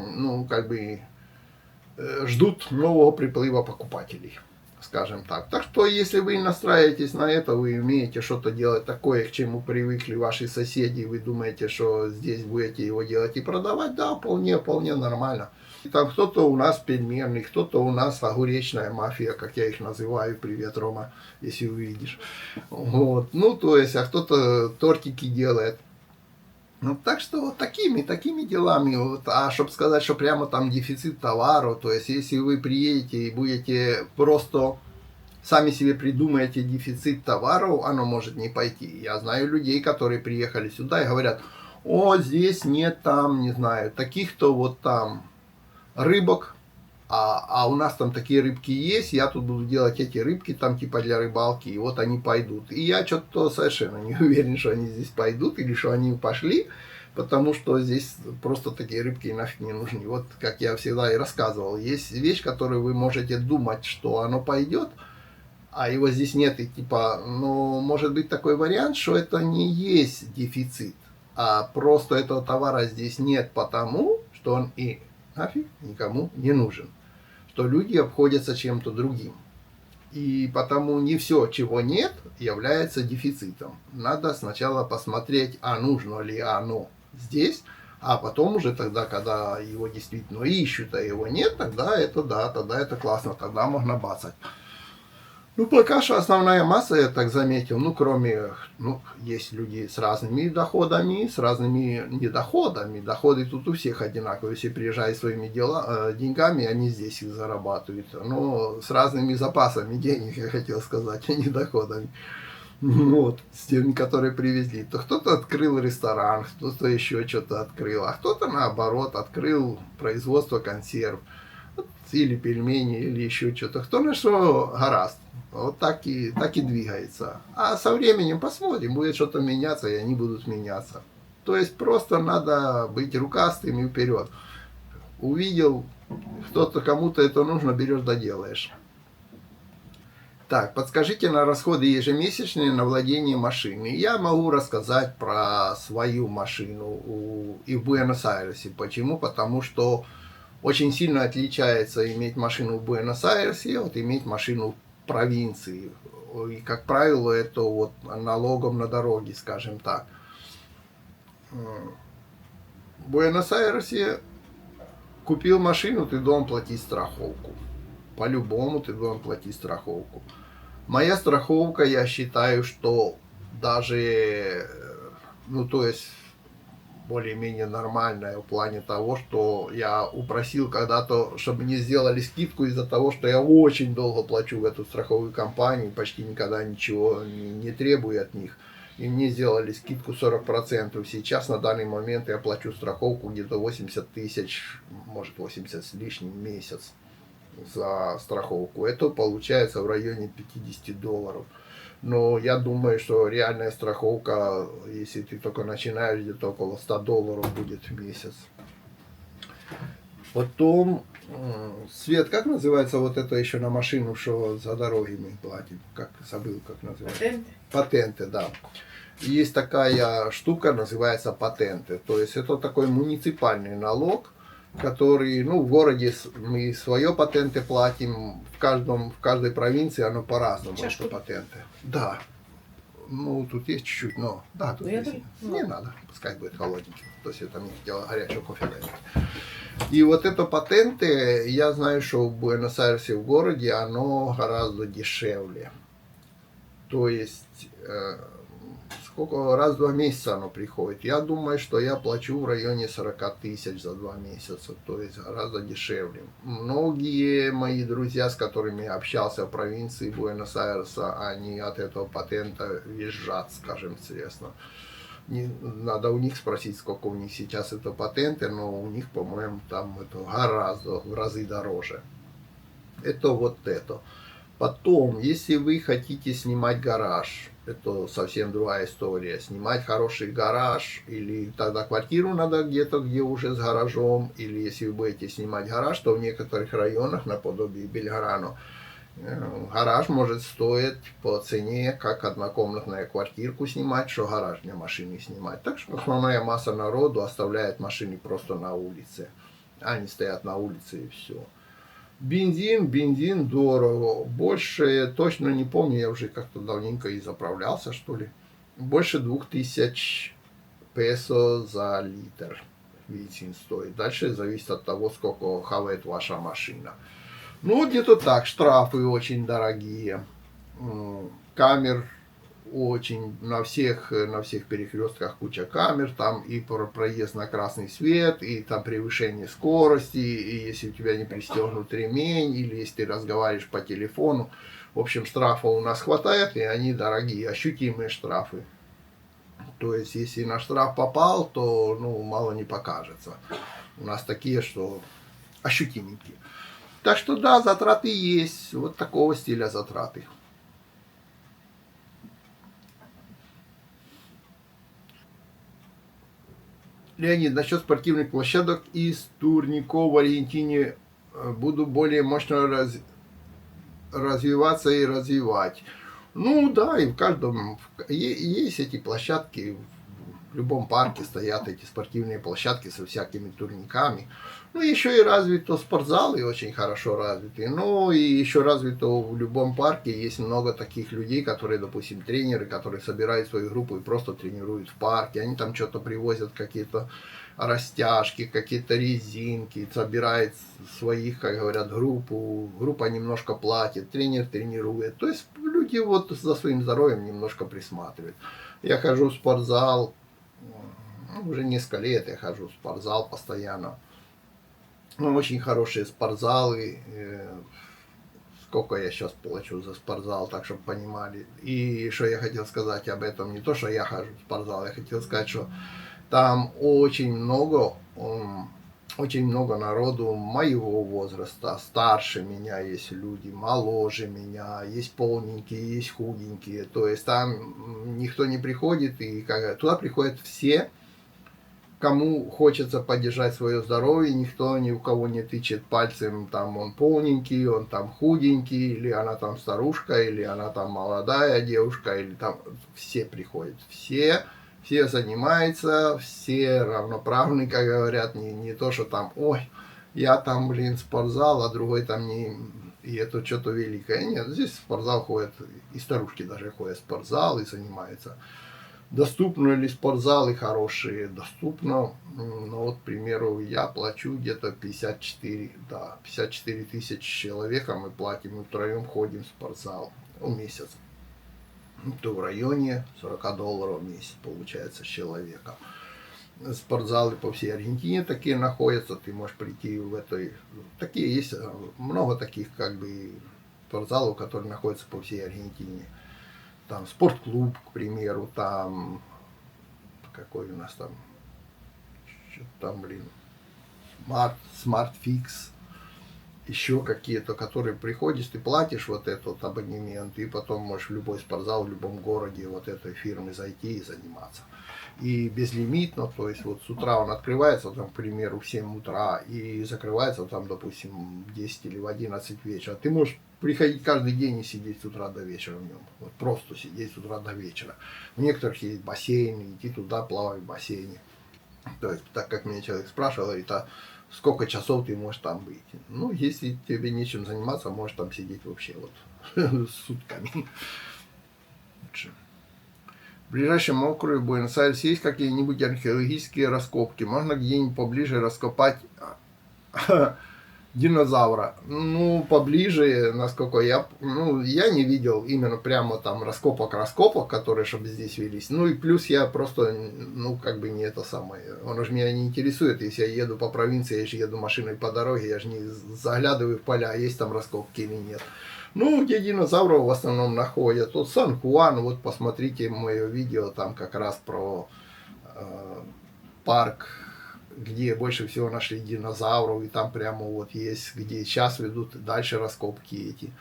S1: ждут нового приплыва покупателей, скажем так. Так что, если вы настраиваетесь на это, вы умеете что-то делать такое, к чему привыкли ваши соседи, вы думаете, что здесь будете его делать и продавать, да, вполне нормально. Там кто-то у нас пельменный, кто-то у нас огуречная мафия, как я их называю. Привет, Рома, если увидишь. Вот. То есть, а кто-то тортики делает. Так что вот такими делами, а чтобы сказать, что прямо там дефицит товару, то есть если вы приедете и будете просто сами себе придумаете дефицит товаров, оно может не пойти. Я знаю людей, которые приехали сюда и говорят, здесь нет там, не знаю, таких-то вот там рыбок, а у нас там такие рыбки есть, я тут буду делать эти рыбки там типа для рыбалки, и вот они пойдут. И я что-то совершенно не уверен, что они здесь пойдут или что они пошли, потому что здесь просто такие рыбки нафиг не нужны. Вот как я всегда и рассказывал, есть вещь, которую вы можете думать, что оно пойдет, а его здесь нет, и типа, может быть такой вариант, что это не есть дефицит, а просто этого товара здесь нет потому, что он и нафиг никому не нужен. Что люди обходятся чем-то другим. И потому не все, чего нет, является дефицитом. Надо сначала посмотреть, нужно ли оно здесь, а потом уже тогда, когда его действительно ищут, а его нет, тогда это да, тогда это классно, тогда можно бацать. Ну, пока что основная масса, я так заметил, ну, кроме, ну, есть люди с разными доходами, с разными недоходами. Доходы тут у всех одинаковые. Все приезжают своими деньгами, они здесь их зарабатывают. Но с разными запасами денег, я хотел сказать, а не доходами. Вот, с теми, которые привезли. То кто-то открыл ресторан, кто-то еще что-то открыл, а кто-то, наоборот, открыл производство консерв. Или пельмени, или еще что-то. Кто на что гораст. Вот так и двигается. А со временем посмотрим, будет что-то меняться, и они будут меняться. То есть просто надо быть рукастым и вперед. Увидел, кто-то, кому-то это нужно, берешь, доделаешь. Так, подскажите на расходы ежемесячные на владение машиной. Я могу рассказать про свою машину и в Буэнос-Айресе. Почему? Потому что очень сильно отличается иметь машину в Буэнос-Айресе от иметь машину в провинции. И, как правило, это вот налогом на дороге, скажем так. В Буэнос-Айресе купил машину, ты должен платить страховку. По-любому ты должен платить страховку. Моя страховка, я считаю, что даже, ну, то есть, более-менее нормальная в плане того, что я упросил когда-то, чтобы мне сделали скидку из-за того, что я очень долго плачу в эту страховую компанию, почти никогда ничего не требую от них. И мне сделали скидку 40%. Сейчас на данный момент я плачу страховку где-то 80 тысяч, может 80 с лишним в месяц за страховку. Это получается в районе $50. Но я думаю, что реальная страховка, если ты только начинаешь, где-то около $100 будет в месяц. Потом, Свет, как называется вот это еще на машину, что за дороги мы платим? Как забыл, как называется?
S2: Патенты.
S1: Патенты, да. Есть такая штука, называется патенты. То есть это такой муниципальный налог, который, ну, в городе мы свое патенты платим, в каждой провинции оно по-разному, это патенты. Да. Ну, тут есть чуть-чуть, но... Да, тут есть. Не надо, пускай будет холодненьким. То есть это мне хотела горячего кофе дать. И вот это патенты, я знаю, что в Буэнос-Айресе в городе оно гораздо дешевле. То есть... сколько раз в 2 месяца оно приходит. Я думаю, что я плачу в районе 40 тысяч за 2 месяца, то есть гораздо дешевле. Многие мои друзья, с которыми я общался в провинции Буэнос-Айреса, они от этого патента визжат, скажем честно. Надо у них спросить, сколько у них сейчас это патенты, но у них, по-моему, там это гораздо, в разы дороже. Это вот это. Потом, если вы хотите снимать гараж, это совсем другая история. Снимать хороший гараж, или тогда квартиру надо где-то, где уже с гаражом, или если вы будете снимать гараж, то в некоторых районах, наподобие Бельграно, гараж может стоить по цене, как однокомнатную квартирку снимать, что гараж для машины снимать. Так что основная масса народу оставляет машины просто на улице. Они стоят на улице и все. Бензин дорого. Больше, точно не помню, я уже как-то давненько и заправлялся, что ли. Больше 2000 песо за литр бензин стоит. Дальше зависит от того, сколько хавает ваша машина. Ну, где-то так. Штрафы очень дорогие. Камер очень, на всех перекрестках куча камер, там и проезд на красный свет, и там превышение скорости, и если у тебя не пристегнут ремень, или если ты разговариваешь по телефону. В общем, штрафов у нас хватает, и они дорогие, ощутимые штрафы. То есть, если на штраф попал, то, ну, мало не покажется. У нас такие, что ощутименькие. Так что, да, затраты есть, вот такого стиля затраты. Леонид, насчет спортивных площадок из турников в Аргентине буду более мощно развиваться и развивать. Ну да, и в каждом есть эти площадки в В любом парке стоят эти спортивные площадки со всякими турниками. Ну, еще и развито спортзалы очень хорошо развиты. Ну, и еще развито в любом парке есть много таких людей, которые, допустим, тренеры, которые собирают свою группу и просто тренируют в парке. Они там что-то привозят, какие-то растяжки, какие-то резинки, собирает своих, как говорят, группу. Группа немножко платит, тренер тренирует. То есть люди вот за своим здоровьем немножко присматривают. Я хожу в спортзал, уже несколько лет я хожу в спортзал постоянно. Ну, очень хорошие спортзалы. Сколько я сейчас плачу за спортзал, так чтобы понимали. И что я хотел сказать об этом, не то, что я хожу в спортзал, я хотел сказать, что там очень много народу моего возраста, старше меня есть люди, моложе меня, есть полненькие, есть худенькие. То есть там никто не приходит, и туда приходят все, кому хочется поддержать свое здоровье, никто ни у кого не тычет пальцем, там он полненький, он там худенький, или она там старушка, или она там молодая девушка, или там все приходят, все занимаются, все равноправны, как говорят, не то, что там, ой, я там, блин, спортзал, а другой там не, и это что-то великое. Нет, здесь в спортзал ходят, и старушки даже ходят в спортзал и занимаются. Доступны ли спортзалы хорошие? Доступно. Ну вот, к примеру, я плачу где-то 54 тысячи человека мы платим, мы втроем ходим в спортзал в месяц. То в районе $40 в месяц получается с человека. Спортзалы по всей Аргентине такие находятся, ты можешь прийти в этой... Такие есть, много таких как бы спортзалов, которые находятся по всей Аргентине. Там спортклуб, к примеру, там какой у нас там, что-то там, блин, SmartFix, еще какие-то, которые приходишь, ты платишь вот этот абонемент, и потом можешь в любой спортзал, в любом городе вот этой фирмы зайти и заниматься. И безлимитно, то есть вот с утра он открывается, там, к примеру, в 7 утра, и закрывается там, допустим, в 10 или в 11 вечера. Ты можешь приходить каждый день и сидеть с утра до вечера в нем. Вот просто сидеть с утра до вечера. У некоторых есть бассейн, идти туда, плавать в бассейне. То есть, так как меня человек спрашивал, это сколько часов ты можешь там быть. Ну, если тебе нечем заниматься, можешь там сидеть вообще вот сутками. В ближайшем округе Буэнос-Айрес есть какие-нибудь археологические раскопки? Можно где-нибудь поближе раскопать динозавра? Ну, поближе, насколько я... Ну, я не видел именно прямо там раскопок, которые чтобы здесь велись. Ну, и плюс я просто, ну, как бы не это самое. Он же меня не интересует, если я еду по провинции, я же еду машиной по дороге, я же не заглядываю в поля, есть там раскопки или нет. Ну, где динозавров в основном находят. Вот Сан-Хуан, вот посмотрите мое видео, там как раз про парк, где больше всего нашли динозавров, и там прямо вот есть, где сейчас ведут дальше раскопки эти.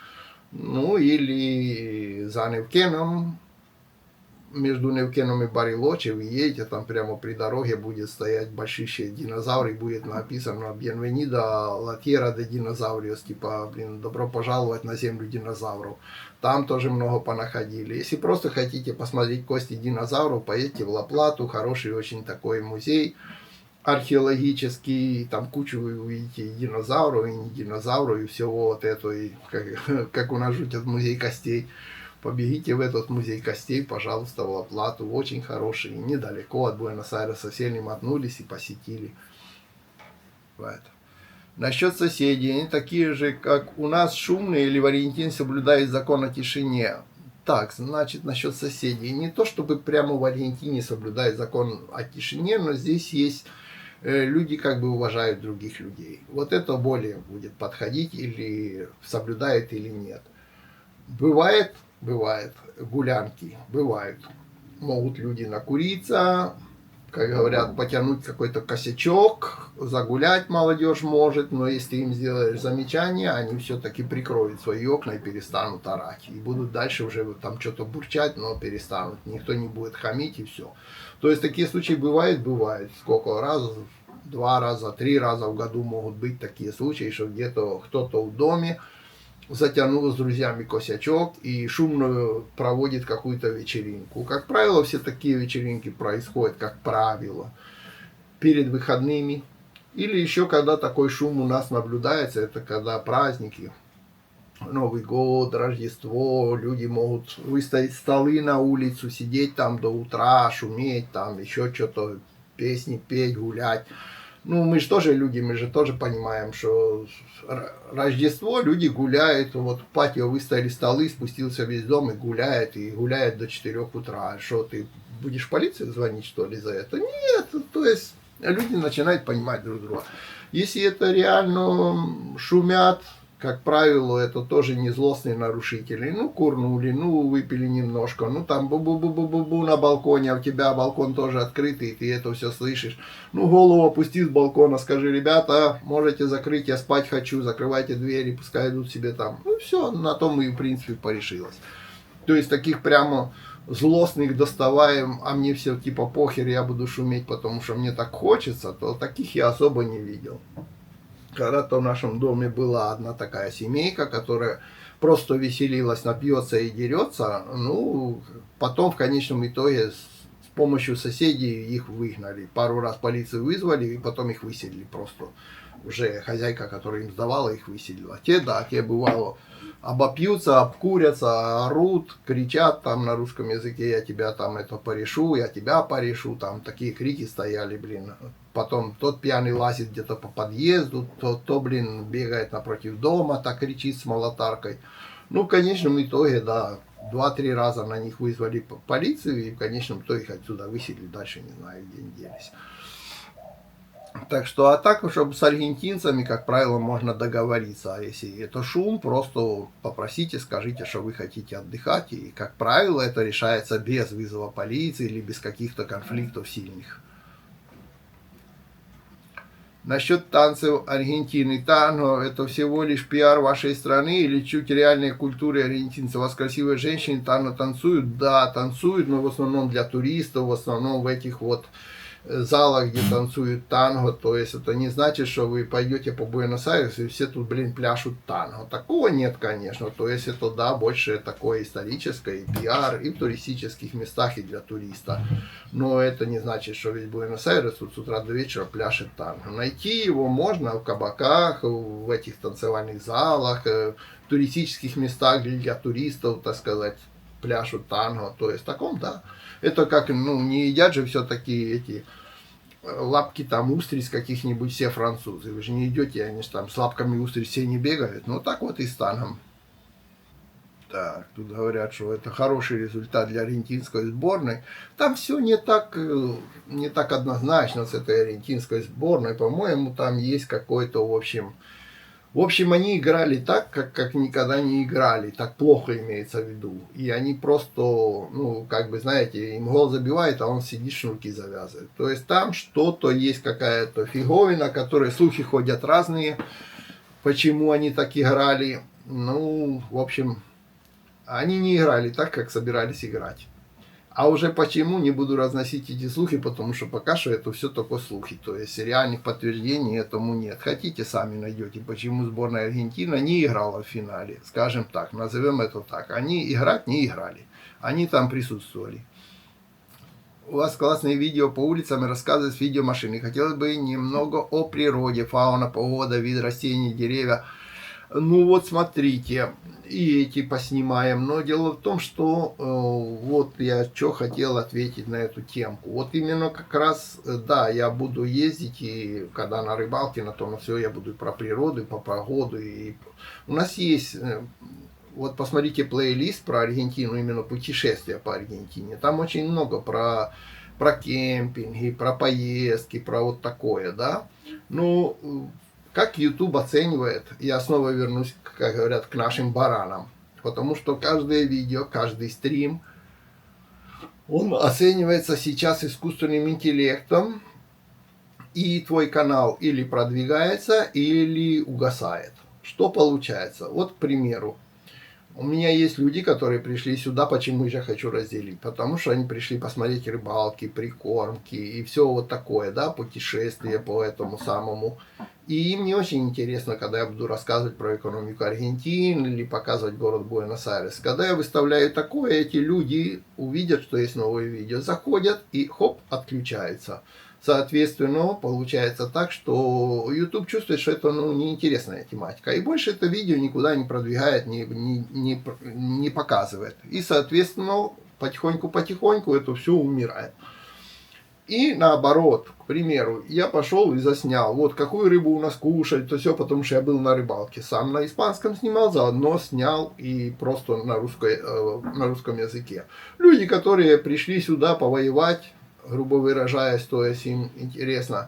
S1: Ну, или за Невкеном, между Невкеном и Барилочи, вы едете, там прямо при дороге будет стоять большущий динозавр, и будет написано «Bienvenido la tierra de dinosaurios», типа, блин, добро пожаловать на землю динозавров. Там тоже много понаходили. Если просто хотите посмотреть кости динозавров, поедете в Ла-Плату, хороший очень такой музей археологический, там кучу вы увидите и динозавров, и не динозавров, и всего вот это, и как у нас жутят музей костей. Побегите в этот музей костей, пожалуйста, в Ла-Плату. Очень хороший. Недалеко от Буэнос-Айреса. Сели, мотнулись и посетили. Вот. Насчет соседей. Они такие же, как у нас, шумные, или в Аргентине соблюдают закон о тишине? Так, значит, насчет соседей. Не то, чтобы прямо в Аргентине соблюдают закон о тишине, но здесь есть люди, как бы уважают других людей. Вот это более будет подходить, или соблюдает, или нет. Бывает гулянки, бывают. Могут люди накуриться, как говорят, потянуть какой-то косячок, загулять молодежь может, но если им сделаешь замечание, они все-таки прикроют свои окна и перестанут орать. И будут дальше уже там что-то бурчать, но перестанут. Никто не будет хамить, и все. То есть такие случаи бывают. Сколько раз? 2 раза, 3 раза в году могут быть такие случаи, что где-то кто-то в доме затянул с друзьями косячок и шумно проводит какую-то вечеринку. Как правило, все такие вечеринки происходят, как правило, перед выходными. Или еще когда такой шум у нас наблюдается, это когда праздники, Новый год, Рождество, люди могут выставить столы на улицу, сидеть там до утра, шуметь, там еще что-то, песни петь, гулять. Ну, мы же тоже люди, мы же тоже понимаем, что Рождество люди гуляют, вот в патио выставили столы, спустился весь дом и гуляет до 4 утра. Что, ты будешь в полицию звонить, что ли, за это? Нет, то есть люди начинают понимать друг друга. Если это реально шумят, как правило, это тоже не злостные нарушители. Ну, курнули, ну, выпили немножко, ну, там бу-бу-бу-бу-бу на балконе, а у тебя балкон тоже открытый, и ты это все слышишь. Ну, голову опусти с балкона, скажи, ребята, можете закрыть, я спать хочу, закрывайте двери, пускай идут себе там. Ну, все, на том и, в принципе, порешилось. То есть, таких прямо злостных доставаем, а мне все типа похер, я буду шуметь, потому что мне так хочется, то таких я особо не видел. Когда-то в нашем доме была одна такая семейка, которая просто веселилась, напьется и дерется. Ну, потом в конечном итоге с помощью соседей их выгнали. Пару раз полицию вызвали, и потом их выселили просто. Уже хозяйка, которая им сдавала, их выселила. Те, да, те бывало обопьются, обкурятся, орут, кричат там на русском языке, я тебя там это порешу, я тебя порешу, там такие крики стояли, блин. Потом тот пьяный лазит где-то по подъезду, то, блин, бегает напротив дома, так кричит с молотаркой. Ну, в конечном итоге, да, 2-3 раза на них вызвали полицию, и в конечном итоге их отсюда выселили, дальше не знаю, где они делись. Так что, а так, чтобы с аргентинцами, как правило, можно договориться. А если это шум, просто попросите, скажите, что вы хотите отдыхать. И, как правило, это решается без вызова полиции или без каких-то конфликтов сильных. Насчет танцев Аргентины. Танго – это всего лишь пиар вашей страны или чуть реальной культуры аргентинцев? У вас красивые женщины танго танцуют? Да, танцуют, но в основном для туристов, в основном в этих вот залах, где танцуют танго, то есть это не значит, что вы пойдете по Буэнос-Айресу и все тут, блин, пляшут танго. Такого нет, конечно. То есть это, да, больше такое историческое, и пиар, и в туристических местах, и для туриста. Но это не значит, что весь Буэнос-Айрес с утра до вечера пляшет танго. Найти его можно в кабаках, в этих танцевальных залах, в туристических местах для туристов, так сказать, пляшут танго. То есть в таком, да. Это как, ну, не едят же все-таки эти лапки там устриц каких-нибудь все французы. Вы же не идете, они же там с лапками устриц все не бегают. Ну, так вот и с тангом. Так, тут говорят, что это хороший результат для аргентинской сборной. Там все не так однозначно с этой аргентинской сборной. По-моему, там есть какой-то, в общем, они играли так, как никогда не играли. Так плохо имеется в виду. И они просто, ну, как бы, знаете, им гол забивает, а он сидит, шнурки завязывает. То есть там что-то есть, какая-то фиговина, которые слухи ходят разные. Почему они так играли? Ну, в общем, они не играли так, как собирались играть. А уже почему, не буду разносить эти слухи, потому что пока что это все только слухи. То есть реальных подтверждений этому нет. Хотите, сами найдете, почему сборная Аргентины не играла в финале. Скажем так, назовем это так. Они играть не играли. Они там присутствовали. У вас классные видео по улицам и рассказы с видеомашины. Хотелось бы немного о природе, фауна, погода, вид растений, деревья. Ну вот смотрите, и эти поснимаем. Но дело в том, что вот я что хотел ответить на эту темку. Вот именно как раз, да, я буду ездить, и когда на рыбалке, на то, на все, я буду и про природу, и по погоду. И у нас есть, вот посмотрите плейлист про Аргентину, именно путешествия по Аргентине. Там очень много про кемпинги, про поездки, про вот такое, да. Ну, как YouTube оценивает, я снова вернусь, как говорят, к нашим баранам. Потому что каждое видео, каждый стрим, он оценивается сейчас искусственным интеллектом. И твой канал или продвигается, или угасает. Что получается? Вот, к примеру, У меня есть люди, которые пришли сюда, почему я хочу разделить? Потому что они пришли посмотреть рыбалки, прикормки и все вот такое, да, путешествия по этому самому. И им не очень интересно, когда я буду рассказывать про экономику Аргентины или показывать город Буэнос-Айрес. Когда я выставляю такое, эти люди увидят, что есть новое видео, заходят и хоп, отключаются. Соответственно, получается так, что YouTube чувствует, что это неинтересная тематика. И больше это видео никуда не продвигает, не показывает. И, соответственно, потихоньку это все умирает. И наоборот, к примеру, я пошел и заснял, вот какую рыбу у нас кушать, то все, потому что я был на рыбалке. Сам на испанском снимал, заодно снял и просто на русском языке. Люди, которые пришли сюда повоевать, грубо выражаясь, то есть им интересно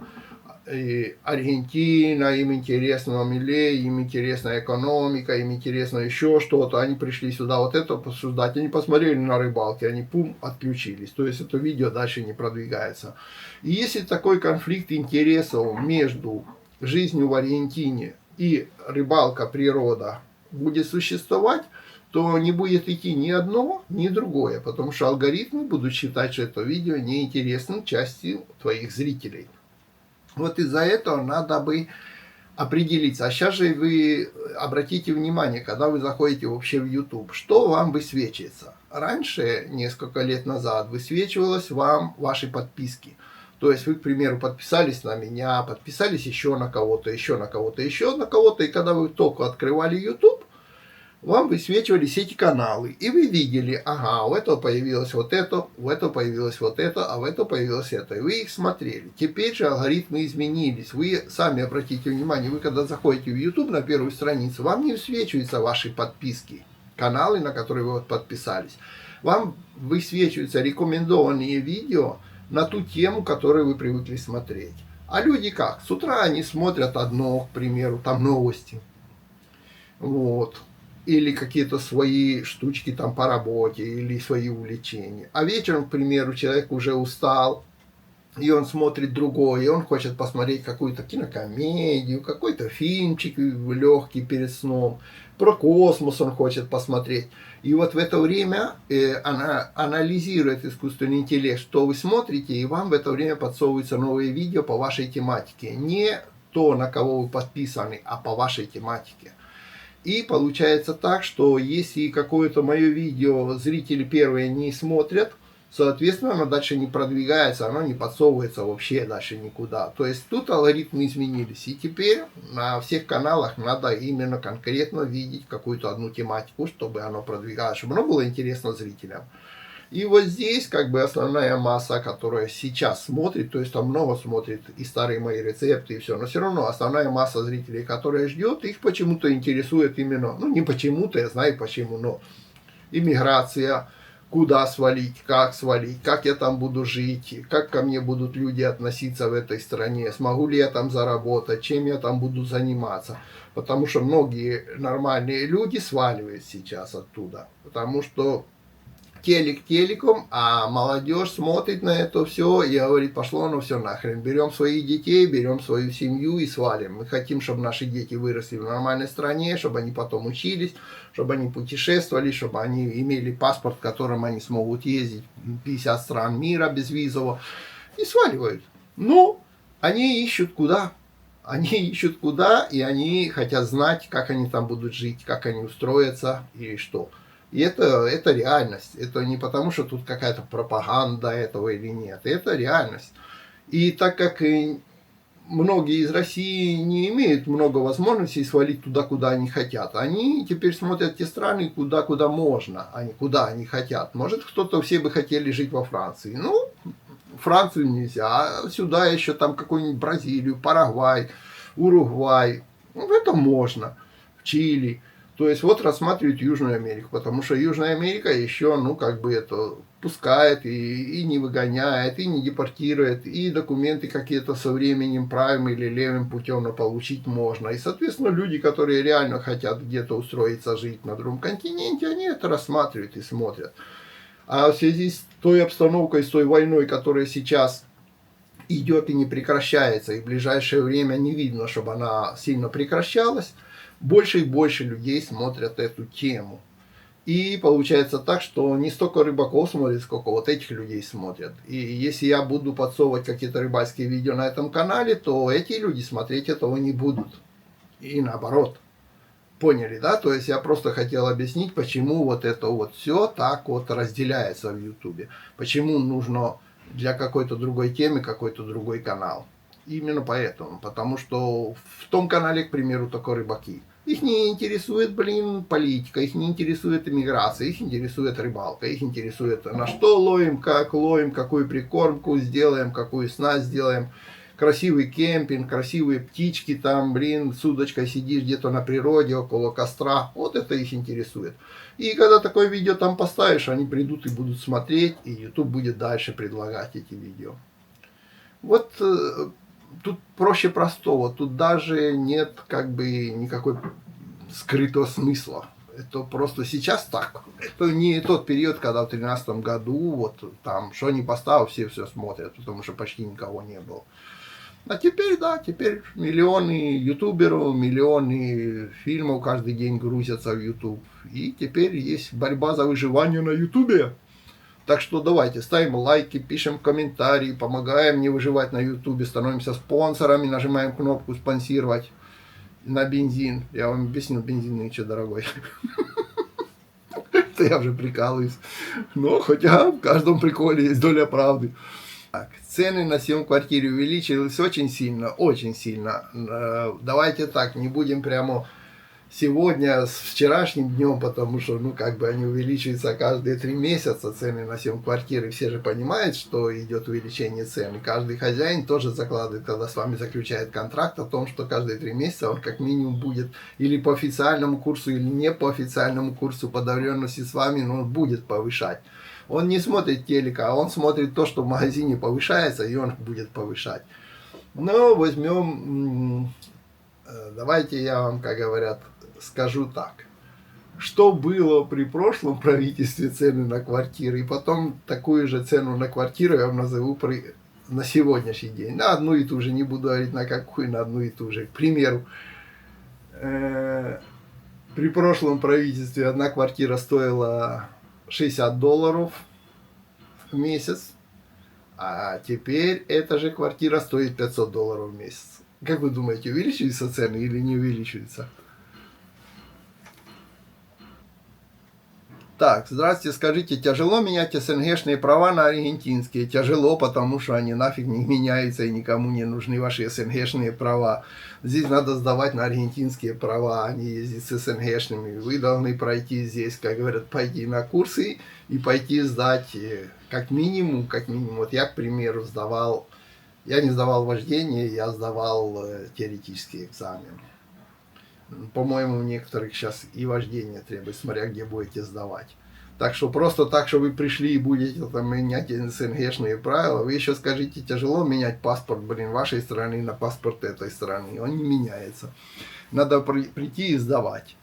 S1: и Аргентина, им интересно Милей, им интересна экономика, им интересно еще что-то. Они пришли сюда вот это посуждать, они посмотрели на рыбалке, они пум, отключились. То есть это видео дальше не продвигается. И если такой конфликт интересов между жизнью в Аргентине и рыбалка, природа будет существовать, то не будет идти ни одно, ни другое, потому что алгоритмы будут считать, что это видео неинтересным части твоих зрителей. Вот из-за этого надо бы определиться. А сейчас же вы обратите внимание, когда вы заходите вообще в YouTube, что вам высвечивается. Раньше, несколько лет назад, высвечивалось вам ваши подписки. То есть вы, к примеру, подписались на меня, подписались еще на кого-то, еще на кого-то, еще на кого-то. И когда вы только открывали YouTube, вам высвечивались эти каналы, и вы видели, ага, у этого появилось вот это, у этого появилось вот это, а у этого появилось это, и вы их смотрели. Теперь же алгоритмы изменились, вы сами обратите внимание, вы когда заходите в YouTube на первую страницу, вам не высвечиваются ваши подписки, каналы, на которые вы вот подписались. Вам высвечиваются рекомендованные видео на ту тему, которую вы привыкли смотреть. А люди как? С утра они смотрят одно, к примеру, там новости. Вот. Или какие-то свои штучки там по работе, или свои увлечения. А вечером, к примеру, человек уже устал, и он смотрит другое, и он хочет посмотреть какую-то кинокомедию, какой-то фильмчик легкий перед сном, про космос он хочет посмотреть. И вот в это время она анализирует искусственный интеллект, что вы смотрите, и вам в это время подсовываются новые видео по вашей тематике. Не то, на кого вы подписаны, а по вашей тематике. И получается так, что если какое-то мое видео зрители первые не смотрят, соответственно, оно дальше не продвигается, оно не подсовывается вообще дальше никуда. То есть тут алгоритмы изменились. И теперь на всех каналах надо именно конкретно видеть какую-то одну тематику, чтобы оно продвигалось, чтобы оно было интересно зрителям. И вот здесь как бы основная масса, которая сейчас смотрит, то есть там много смотрит и старые мои рецепты и все, но все равно основная масса зрителей, которая ждет, их почему-то интересует именно, ну не почему-то, я знаю почему, но иммиграция, куда свалить, как я там буду жить, как ко мне будут люди относиться в этой стране, смогу ли я там заработать, чем я там буду заниматься. Потому что многие нормальные люди сваливают сейчас оттуда, потому что телек телеком, а молодежь смотрит на это все и говорит, пошло оно все нахрен. Берем своих детей, берем свою семью и свалим. Мы хотим, чтобы наши дети выросли в нормальной стране, чтобы они потом учились, чтобы они путешествовали, чтобы они имели паспорт, которым они смогут ездить в 50 стран мира безвизово. И сваливают. Ну, они ищут куда. Они ищут куда, и они хотят знать, как они там будут жить, как они устроятся и что. И это реальность. Это не потому, что тут какая-то пропаганда этого или нет. Это реальность. И так как многие из России не имеют много возможностей свалить туда, куда они хотят, они теперь смотрят те страны, куда можно, а не куда они хотят. Может, кто-то, все бы хотели жить во Франции. Ну, Францию нельзя, а сюда еще там какую-нибудь Бразилию, Парагвай, Уругвай. Ну, это можно. В Чили. То есть вот рассматривают Южную Америку, потому что Южная Америка еще, ну, как бы это пускает и не выгоняет, и не депортирует, и документы какие-то со временем правым или левым путем получить можно. И, соответственно, люди, которые реально хотят где-то устроиться, жить на другом континенте, они это рассматривают и смотрят. А в связи с той обстановкой, с той войной, которая сейчас идет и не прекращается, и в ближайшее время не видно, чтобы она сильно прекращалась, больше и больше людей смотрят эту тему. И получается так, что не столько рыбаков смотрят, сколько вот этих людей смотрят. И если я буду подсовывать какие-то рыбацкие видео на этом канале, то эти люди смотреть этого не будут. И наоборот. Поняли, да? То есть я просто хотел объяснить, почему вот это вот все так вот разделяется в Ютубе. Почему нужно для какой-то другой темы какой-то другой канал. Именно поэтому. Потому что в том канале, к примеру, только рыбаки. Их не интересует, политика, их не интересует иммиграция, их интересует рыбалка, их интересует на что ловим, какую прикормку сделаем, какую снасть сделаем. Красивый кемпинг, красивые птички там, с удочкой сидишь где-то на природе, около костра. Вот это их интересует. И когда такое видео там поставишь, они придут и будут смотреть, и YouTube будет дальше предлагать эти видео. Вот тут проще простого, тут даже нет как бы никакой скрытого смысла. Это просто сейчас так. Это не тот период, когда в 2013 году, вот там, что не поставил, все смотрят, потому что почти никого не было. А теперь, да, теперь миллионы ютуберов, миллионы фильмов каждый день грузятся в YouTube. И теперь есть борьба за выживание на ютубе. Так что давайте, ставим лайки, пишем комментарии, помогаем мне выживать на ютубе, становимся спонсорами, нажимаем кнопку «Спонсировать» на бензин. Я вам объяснил, бензин нынче дорогой. Это я уже прикалываюсь. Но хотя в каждом приколе есть доля правды. Так, цены на съем в квартире увеличились очень сильно, очень сильно. Давайте так, не будем прямо сегодня с вчерашним днем, потому что, ну, как бы они увеличиваются каждые 3 месяца, цены на съем квартиры. Все же понимают, что идет увеличение цен. И каждый хозяин тоже закладывает, когда с вами заключает контракт, о том, что каждые 3 месяца он как минимум будет или по официальному курсу, или не по официальному курсу по договоренности с вами, но он будет повышать. Он не смотрит телека, а он смотрит то, что в магазине повышается, и он будет повышать. Но возьмем, давайте я вам, как говорят, скажу так. Что было при прошлом правительстве цены на квартиры, и потом такую же цену на квартиру я вам назову на сегодняшний день. На одну и ту же, не буду говорить на какую, на одну и ту же. К примеру, при прошлом правительстве одна квартира стоила $60 в месяц, а теперь эта же квартира стоит $500 в месяц. Как вы думаете, увеличиваются цены или не увеличиваются? Так, здравствуйте, скажите, тяжело менять СНГшные права на аргентинские? Тяжело, потому что они нафиг не меняются и никому не нужны ваши СНГшные права. Здесь надо сдавать на аргентинские права, а не ездить с СНГшными. Вы должны пройти здесь, как говорят, пойти на курсы и пойти сдать как минимум, вот я, к примеру, я не сдавал вождение, я сдавал теоретический экзамен. По-моему, у некоторых сейчас и вождение требует, смотря где будете сдавать. Так что просто так, что вы пришли и будете там менять СНГшные правила, вы еще скажите, тяжело менять паспорт, вашей страны на паспорт этой страны. Он не меняется. Надо прийти и сдавать.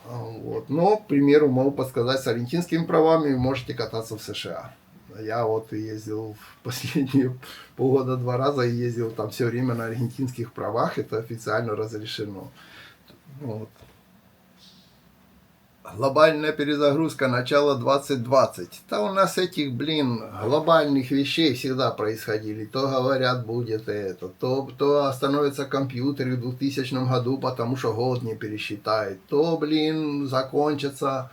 S1: Вот. Но, к примеру, могу подсказать, с аргентинскими правами вы можете кататься в США. Я вот ездил в последние полгода 2 раза и ездил там все время на аргентинских правах. Это официально разрешено. Вот. Глобальная перезагрузка начала 2020. Да у нас этих, глобальных вещей всегда происходили. То говорят, будет это, то остановятся компьютеры в 2000 году, потому что год не пересчитает. То, закончатся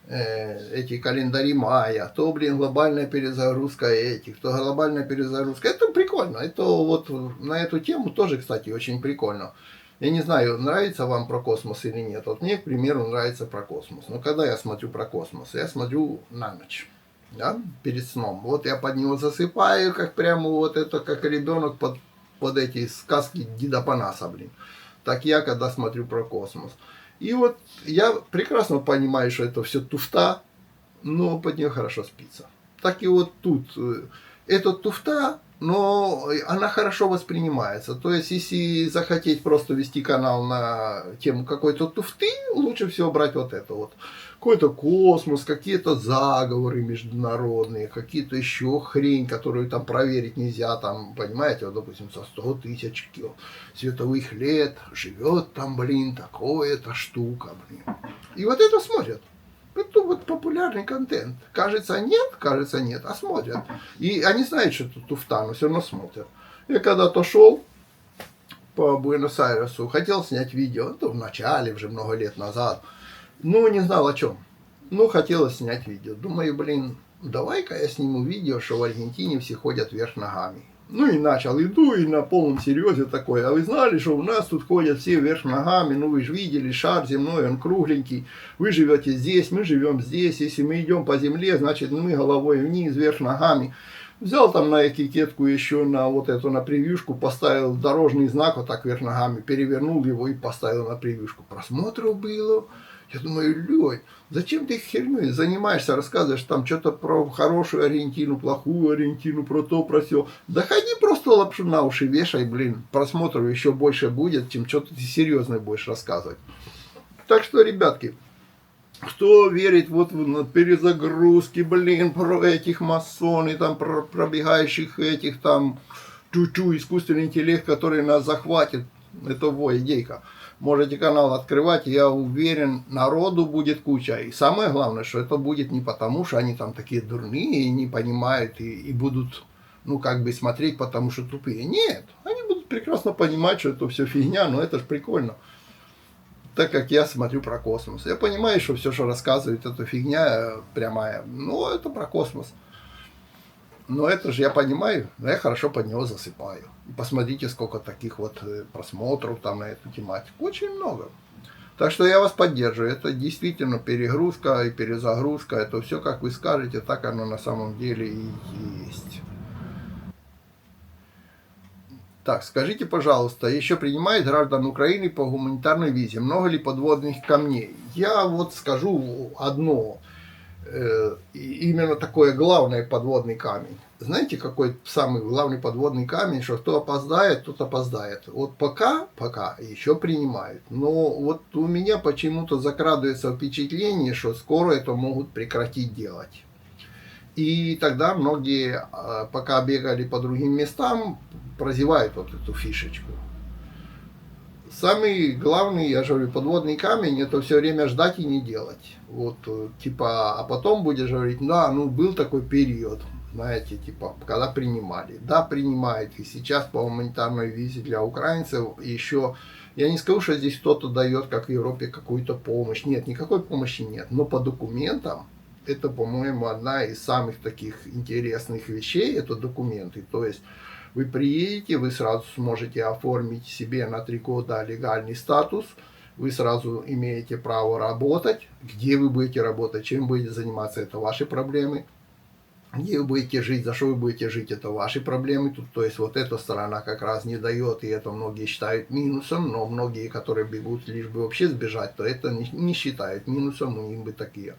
S1: эти календари майя, то, глобальная перезагрузка этих, то глобальная перезагрузка. Это прикольно. Это вот на эту тему тоже, кстати, очень прикольно. Я не знаю, нравится вам про космос или нет. Вот мне, к примеру, нравится про космос. Но когда я смотрю про космос, я смотрю на ночь, да, перед сном. Вот я под него засыпаю, как прямо вот это, как ребенок под эти сказки Дида Панаса, Так я, когда смотрю про космос. И вот я прекрасно понимаю, что это все туфта, но под нее хорошо спится. Так и вот тут. Это туфта, но она хорошо воспринимается. То есть, если захотеть просто вести канал на тему какой-то туфты, лучше всего брать вот это вот. Какой-то космос, какие-то заговоры международные, какие-то еще хрень, которую там проверить нельзя. Там, понимаете, вот, допустим, со 100 тысяч световых лет живет там, такое-то штука, И вот это смотрят. Это вот популярный контент. Кажется нет, а смотрят. И они знают, что это туфта, но все равно смотрят. Я когда-то шел по Буэнос-Айресу, хотел снять видео, это в начале, уже много лет назад, но не знал о чем. Ну, хотелось снять видео. Думаю, блин, давай-ка я сниму видео, что в Аргентине все ходят вверх ногами. Ну и начал, иду и на полном серьезе такой, а вы знали, что у нас тут ходят все вверх ногами, ну вы же видели, шар земной, он кругленький, вы живете здесь, мы живем здесь, если мы идем по земле, значит мы головой вниз, вверх ногами. Взял там на этикетку еще на вот эту, на превьюшку, поставил дорожный знак вот так вверх ногами, перевернул его и поставил на превьюшку. Просмотров было. Я думаю, Лёнь, зачем ты херней занимаешься, рассказываешь там что-то про хорошую Аргентину, плохую Аргентину, про то, про все. Да ходи просто лапшу на уши вешай, блин, просмотров еще больше будет, чем что-то ты серьезное будешь рассказывать. Так что, ребятки, кто верит вот в перезагрузки, блин, про этих масоны, там, про пробегающих этих там, чуть-чуть искусственный интеллект, который нас захватит, это во, идейка. Можете канал открывать, я уверен, народу будет куча. И самое главное, что это будет не потому, что они там такие дурные и не понимают, и будут, ну, как бы смотреть, потому что тупые. Нет, они будут прекрасно понимать, что это все фигня, но это же прикольно. Так как я смотрю про космос. Я понимаю, что все, что рассказывает, это фигня прямая. Ну, это про космос. Но это же я понимаю, но я хорошо под него засыпаю. И посмотрите, сколько таких вот просмотров там на эту тематику. Очень много. Так что я вас поддерживаю. Это действительно перегрузка и перезагрузка. Это все, как вы скажете, так оно на самом деле и есть. Так, скажите, пожалуйста, еще принимают граждан Украины по гуманитарной визе? Много ли подводных камней? Я вот скажу одно. Именно такое главное подводный камень. Знаете, какой самый главный подводный камень, что кто опоздает, тот опоздает. Вот пока еще принимают. Но вот у меня почему-то закрадывается впечатление, что скоро это могут прекратить делать. И тогда многие, пока бегали по другим местам, прозевают вот эту фишечку. Самый главный, я же говорю, подводный камень, это все время ждать и не делать. Вот, типа, а потом будешь говорить, да, ну, был такой период, знаете, типа, когда принимали. Да, принимают. И сейчас по гуманитарной визе для украинцев еще, я не скажу, что здесь кто-то дает, как в Европе, какую-то помощь. Нет, никакой помощи нет. Но по документам, это, по-моему, одна из самых таких интересных вещей, это документы. То есть, вы приедете, вы сразу сможете оформить себе на 3 года легальный статус, вы сразу имеете право работать, где вы будете работать, чем будете заниматься, это ваши проблемы, где вы будете жить, за что вы будете жить, это ваши проблемы. Тут, то есть вот эта сторона как раз не дает, и это многие считают минусом, но многие, которые бегут лишь бы вообще сбежать, то это не считают минусом, у них бы такие.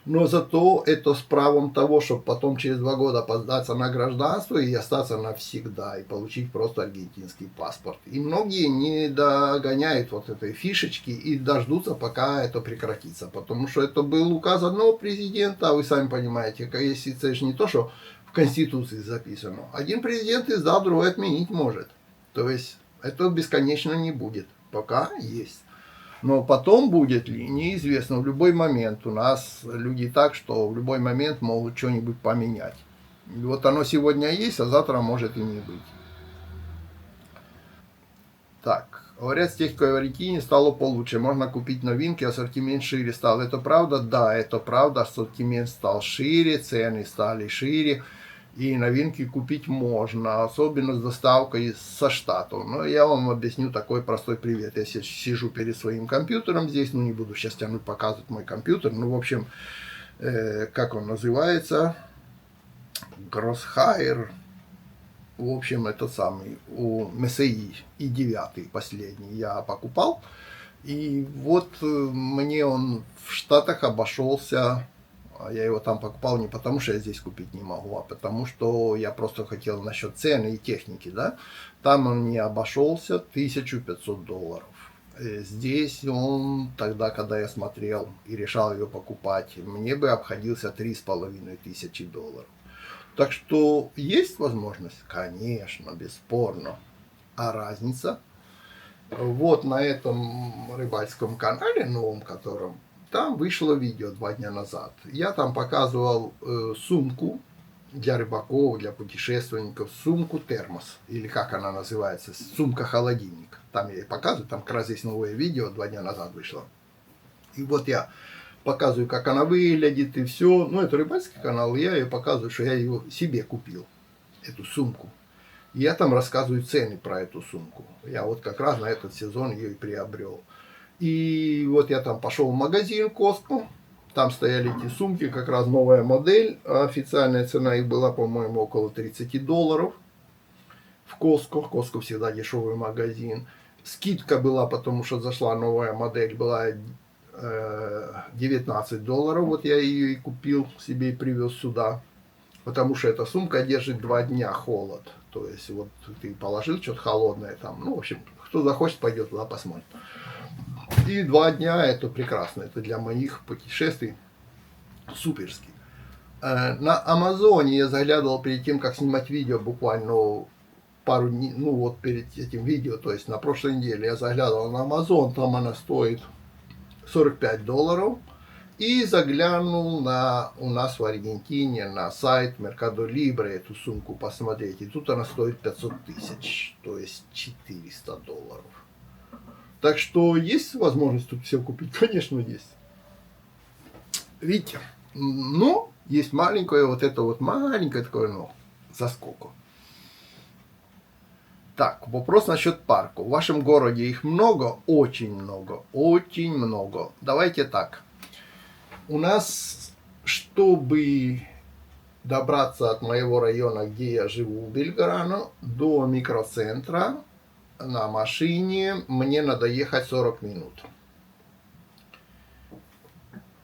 S1: Но зато это с правом того, чтобы потом через 2 года податься на гражданство и остаться навсегда, и получить просто аргентинский паспорт. И многие не догоняют вот этой фишечки и дождутся, пока это прекратится. Потому что это был указ одного президента, а вы сами понимаете, если это же не то, что в Конституции записано. Один президент издал, другой отменить может. То есть это бесконечно не будет, пока есть. Но потом будет ли, неизвестно. В любой момент у нас люди так, что в любой момент могут что-нибудь поменять. И вот оно сегодня есть, а завтра может и не быть. Так, говорят, с техникой в Аргентине стало получше. Можно купить новинки, ассортимент шире стал. Это правда? Да, это правда. Ассортимент стал шире, цены стали шире. И новинки купить можно, особенно с доставкой со Штатов. Но я вам объясню такой простой привет. Я сижу перед своим компьютером здесь, ну не буду сейчас тянуть показывать мой компьютер, ну в общем, как он называется, Crosshair, в общем, это самый, у MSI i9 последний я покупал. И вот мне он в Штатах обошелся. Я его там покупал не потому, что я здесь купить не могу, а потому, что я просто хотел насчет цены и техники, да. Там он мне обошелся $1500. Здесь он, тогда, когда я смотрел и решал его покупать, мне бы обходился $3500. Так что есть возможность? Конечно, бесспорно. А разница? Вот на этом рыбацком канале новом, котором там вышло видео 2 дня назад. Я там показывал сумку для рыбаков, для путешественников, сумку термос, или как она называется, сумка-холодильник. Там я и показываю, там как раз есть новое видео, 2 дня назад вышло. И вот я показываю, как она выглядит и все. Ну, это рыбацкий канал, и я ее показываю, что я ее себе купил, эту сумку. И я там рассказываю цены про эту сумку. Я вот как раз на этот сезон ее и приобрел. И вот я там пошел в магазин Costco, там стояли эти сумки, как раз новая модель. Официальная цена их была, по-моему, около $30 в Costco. Costco всегда дешевый магазин. Скидка была, потому что зашла новая модель, была $19. Вот я ее и купил себе и привез сюда. Потому что эта сумка держит 2 дня холод. То есть вот ты положил что-то холодное там. Ну, в общем, кто захочет, пойдет туда посмотрит. И 2 дня это прекрасно. Это для моих путешествий суперски. На Амазоне я заглядывал перед тем, как снимать видео, буквально пару дней, ну вот перед этим видео, то есть на прошлой неделе я заглядывал на Амазон, там она стоит $45. И заглянул у нас в Аргентине на сайт Mercado Libre эту сумку посмотреть. И тут она стоит 500 тысяч, то есть $400. Так что есть возможность тут все купить? Конечно, есть. Видите? Но есть маленькое, вот это вот маленькое такое, ну, заскоку. Так, вопрос насчет парка. В вашем городе их много? Очень много. Очень много. Давайте так. У нас, чтобы добраться от моего района, где я живу, в Бельграно, до микроцентра на машине, мне надо ехать 40 минут.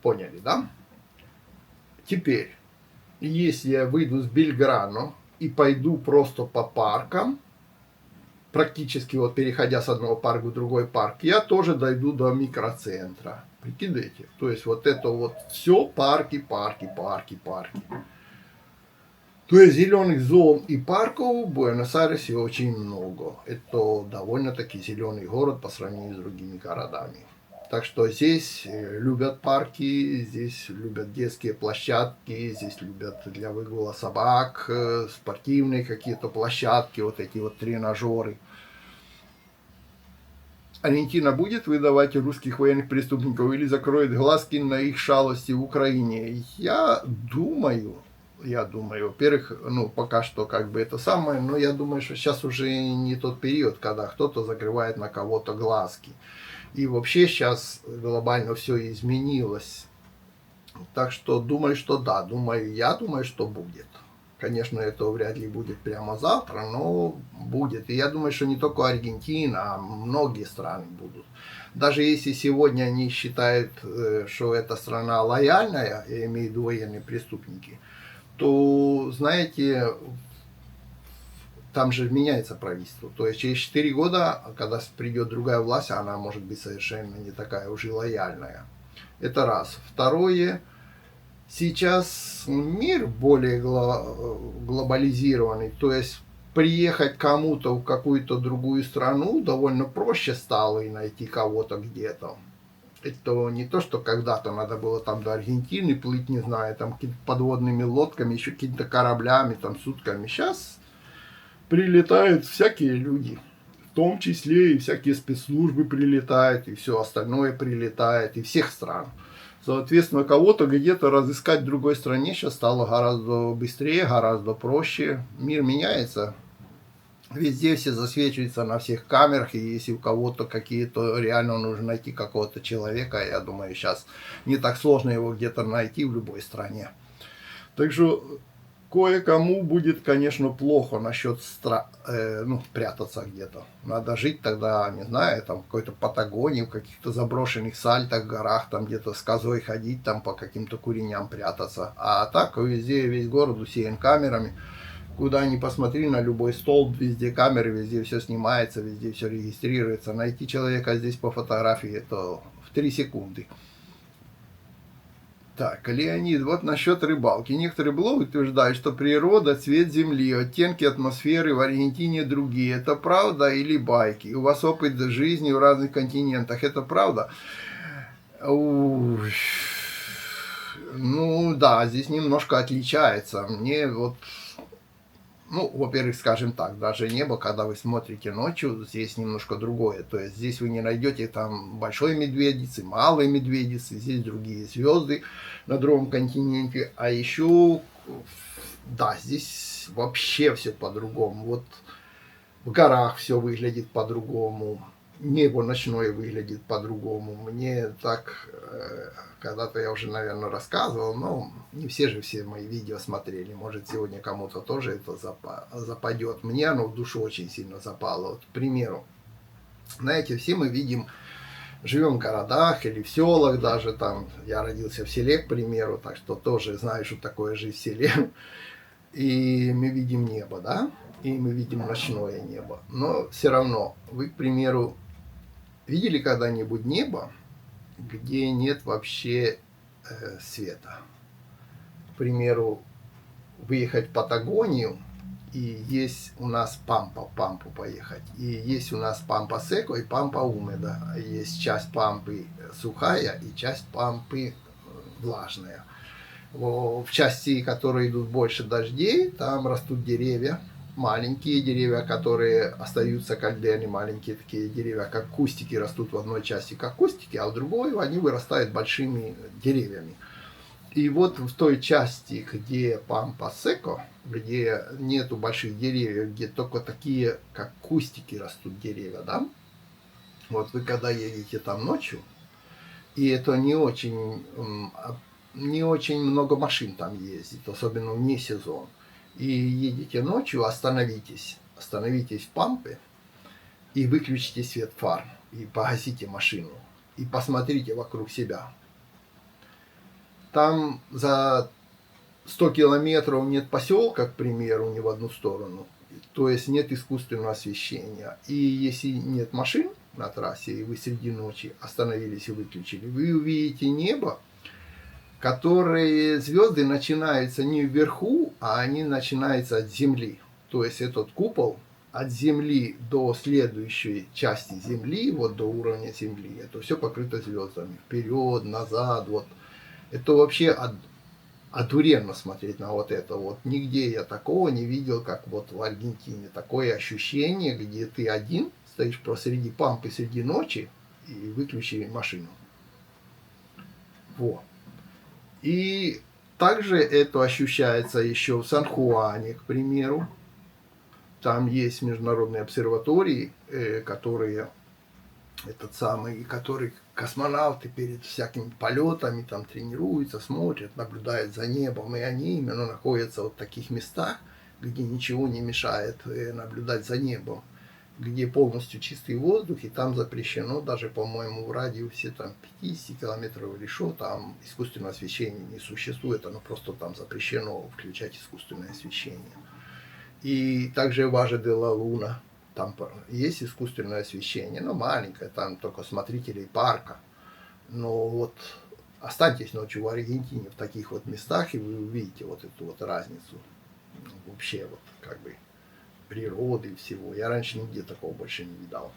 S1: Поняли, да? Теперь, если я выйду с Бельграно и пойду просто по паркам, практически вот переходя с одного парка в другой парк, я тоже дойду до микроцентра. Прикидываете? То есть вот это вот все парки, парки, парки, парки. То есть зеленых зон и парков в Буэнос-Айресе очень много. Это довольно-таки зеленый город по сравнению с другими городами. Так что здесь любят парки, здесь любят детские площадки, здесь любят для выгула собак, спортивные какие-то площадки, вот эти вот тренажеры. Аргентина будет выдавать русских военных преступников или закроет глазки на их шалости в Украине? Я думаю, во-первых, ну, пока что как бы это самое, но я думаю, что сейчас уже не тот период, когда кто-то закрывает на кого-то глазки. И вообще сейчас глобально все изменилось. Так что думаю, что да, я думаю, что будет. Конечно, это вряд ли будет прямо завтра, но будет. И я думаю, что не только Аргентина, а многие страны будут. Даже если сегодня они считают, что эта страна лояльная, я имею в виду военные преступники, то, знаете, там же меняется правительство. То есть через 4 года, когда придет другая власть, она может быть совершенно не такая уже лояльная. Это раз. Второе. Сейчас мир более глобализированный, то есть приехать кому-то в какую-то другую страну довольно проще стало и найти кого-то где-то. Это не то, что когда-то надо было там до Аргентины плыть, не знаю, там какими-то подводными лодками, еще какими-то кораблями, там сутками. Сейчас прилетают всякие люди, в том числе и всякие спецслужбы прилетают, и все остальное прилетает, и всех стран. Соответственно, кого-то где-то разыскать в другой стране сейчас стало гораздо быстрее, гораздо проще. Мир меняется. Везде все засвечиваются на всех камерах, и если у кого-то какие-то реально нужно найти какого-то человека, я думаю, сейчас не так сложно его где-то найти в любой стране. Так что кое-кому будет, конечно, плохо насчет прятаться где-то. Надо жить тогда, не знаю, там в какой-то Патагонии, в каких-то заброшенных сальтах, горах, там где-то с козой ходить, там по каким-то куреням прятаться. А так везде, весь город усеян камерами. Куда ни посмотри, на любой столб, везде камеры, везде все снимается, везде все регистрируется. Найти человека здесь по фотографии, это в 3 секунды. Так, Леонид, вот насчет рыбалки. Некоторые блогеры утверждают, что природа, цвет земли, оттенки атмосферы в Аргентине другие. Это правда или байки? У вас опыт жизни в разных континентах. Это правда? Уж. Ну да, здесь немножко отличается. Мне вот, ну, во-первых, скажем так, даже небо, когда вы смотрите ночью, здесь немножко другое. То есть здесь вы не найдете там большой медведицы, малой медведицы, здесь другие звезды на другом континенте. А еще, да, здесь вообще все по-другому. Вот в горах все выглядит по-другому, небо ночное выглядит по-другому. Мне так, когда-то я уже, наверное, рассказывал, но не все же все мои видео смотрели. Может, сегодня кому-то тоже это западет. Мне оно в душу очень сильно запало. Вот, к примеру, знаете, все мы видим, живем в городах или в селах даже, там, я родился в селе, к примеру, так что тоже знаю, что такое жить в селе. И мы видим небо, да? И мы видим ночное небо. Но все равно, вы, к примеру, видели когда-нибудь небо, где нет вообще света? К примеру, выехать в Патагонию, и есть у нас пампу поехать. И есть у нас пампа секо и пампа умеда. Есть часть пампы сухая и часть пампы влажная. В части, которые идут больше дождей, там растут деревья, маленькие деревья, которые остаются как они маленькие такие деревья, как кустики растут в одной части, как кустики, а в другой они вырастают большими деревьями. И вот в той части, где пампа секо, где нету больших деревьев, где только такие, как кустики растут деревья, да, вот вы когда едете там ночью, и это не очень много машин там ездит, особенно вне сезон. И едете ночью, остановитесь в пампе и выключите свет фар, и погасите машину, и посмотрите вокруг себя. Там за 100 километров нет поселка, к примеру, ни в одну сторону, то есть нет искусственного освещения. И если нет машин на трассе, и вы среди ночи остановились и выключили, вы увидите небо, которые звезды начинаются не вверху, а они начинаются от Земли. То есть этот купол от Земли до следующей части Земли, вот до уровня Земли, это все покрыто звездами. Вперед, назад, вот. Это вообще одуренно смотреть на вот это. Вот нигде я такого не видел, как вот в Аргентине. Такое ощущение, где ты один стоишь посреди пампы среди ночи и выключи машину. Вот. И также это ощущается еще в Сан-Хуане, к примеру. Там есть международные обсерватории, которые которые космонавты перед всякими полетами там тренируются, смотрят, наблюдают за небом. И они именно находятся вот в таких местах, где ничего не мешает наблюдать за небом, где полностью чистый воздух, и там запрещено даже, по-моему, в радиусе там 50 километров или что, там искусственное освещение не существует, оно просто там запрещено включать искусственное освещение. И также в Аже-де-ла-Луна, там есть искусственное освещение, но маленькое, там только смотрителей парка. Но вот останьтесь ночью в Аргентине, в таких вот местах, и вы увидите вот эту вот разницу. Вообще вот как бы природы и всего. Я раньше нигде такого больше не видал.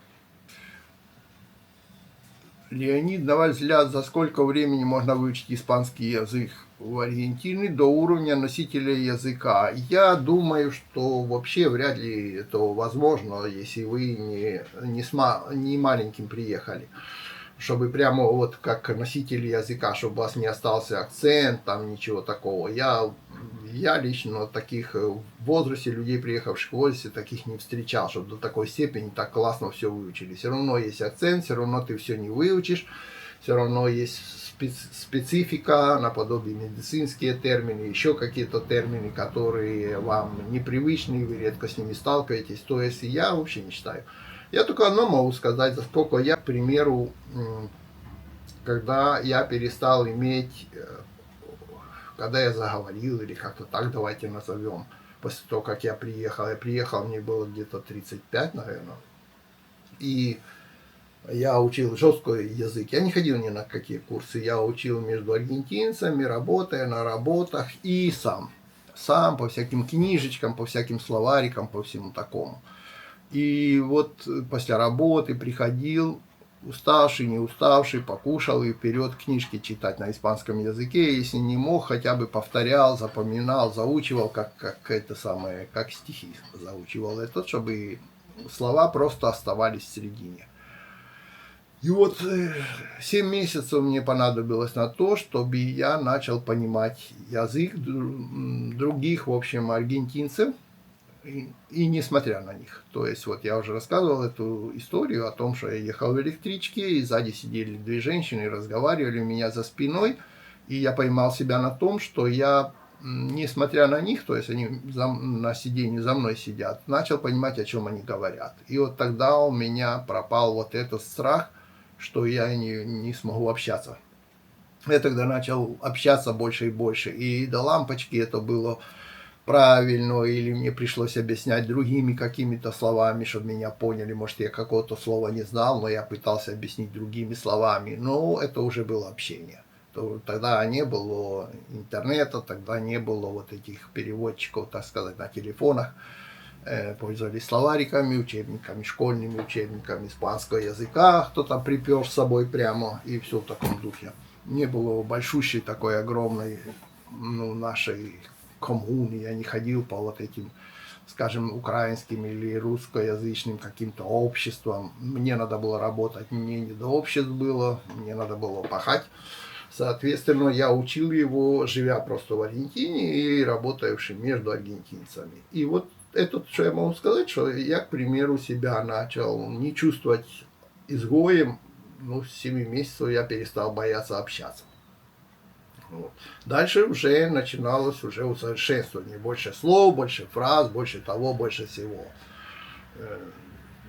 S1: Леонид, на ваш взгляд, за сколько времени можно выучить испанский язык в Аргентине до уровня носителя языка? Я думаю, что вообще вряд ли это возможно, если вы не маленьким приехали. Чтобы прямо вот как носитель языка, чтобы у вас не остался акцент, там ничего такого. Я лично таких в возрасте, людей, приехавших в возрасте, таких не встречал, чтобы до такой степени так классно все выучили. Все равно есть акцент, все равно ты все не выучишь, все равно есть специфика, наподобие медицинские термины, еще какие-то термины, которые вам непривычны, вы редко с ними сталкиваетесь. То есть я вообще не считаю. Я только одно могу сказать, за сколько я, к примеру, когда я перестал иметь, когда я заговорил, или как-то так давайте назовем, после того, как я приехал, мне было где-то 35, наверное, и я учил жесткий язык, я не ходил ни на какие курсы, я учил между аргентинцами, работая на работах и сам по всяким книжечкам, по всяким словарикам, по всему такому. И вот после работы приходил, уставший, не уставший, покушал и вперед книжки читать на испанском языке. Если не мог, хотя бы повторял, запоминал, заучивал, как стихи заучивал это, чтобы слова просто оставались в середине. И вот 7 месяцев мне понадобилось на то, чтобы я начал понимать язык других, в общем, аргентинцев, и несмотря на них. То есть вот я уже рассказывал эту историю о том, что я ехал в электричке, и сзади сидели две женщины и разговаривали у меня за спиной, и я поймал себя на том, что я, несмотря на них, то есть они на сиденье за мной сидят, начал понимать, о чем они говорят. И вот тогда у меня пропал вот этот страх, что я не смогу общаться. Я тогда начал общаться больше и больше. И до лампочки это было правильно, или мне пришлось объяснять другими какими-то словами, чтобы меня поняли. Может, я какого-то слова не знал, но я пытался объяснить другими словами. Но это уже было общение. Тогда не было интернета, тогда не было вот этих переводчиков, так сказать, на телефонах. Пользовались словариками, учебниками, школьными учебниками испанского языка, кто-то припер с собой прямо, и все в таком духе. Не было большущей такой огромной, нашей коммуны, я не ходил по вот этим, скажем, украинским или русскоязычным каким-то обществам. Мне надо было работать, мне не до обществ было, мне надо было пахать. Соответственно, я учил его, живя просто в Аргентине и работавшим между аргентинцами. И вот это, что я могу сказать, что я, к примеру, себя начал не чувствовать изгоем. С 7 месяцев я перестал бояться общаться. Вот. Дальше уже начиналось уже усовершенствование. Больше слов, больше фраз, больше того, больше всего.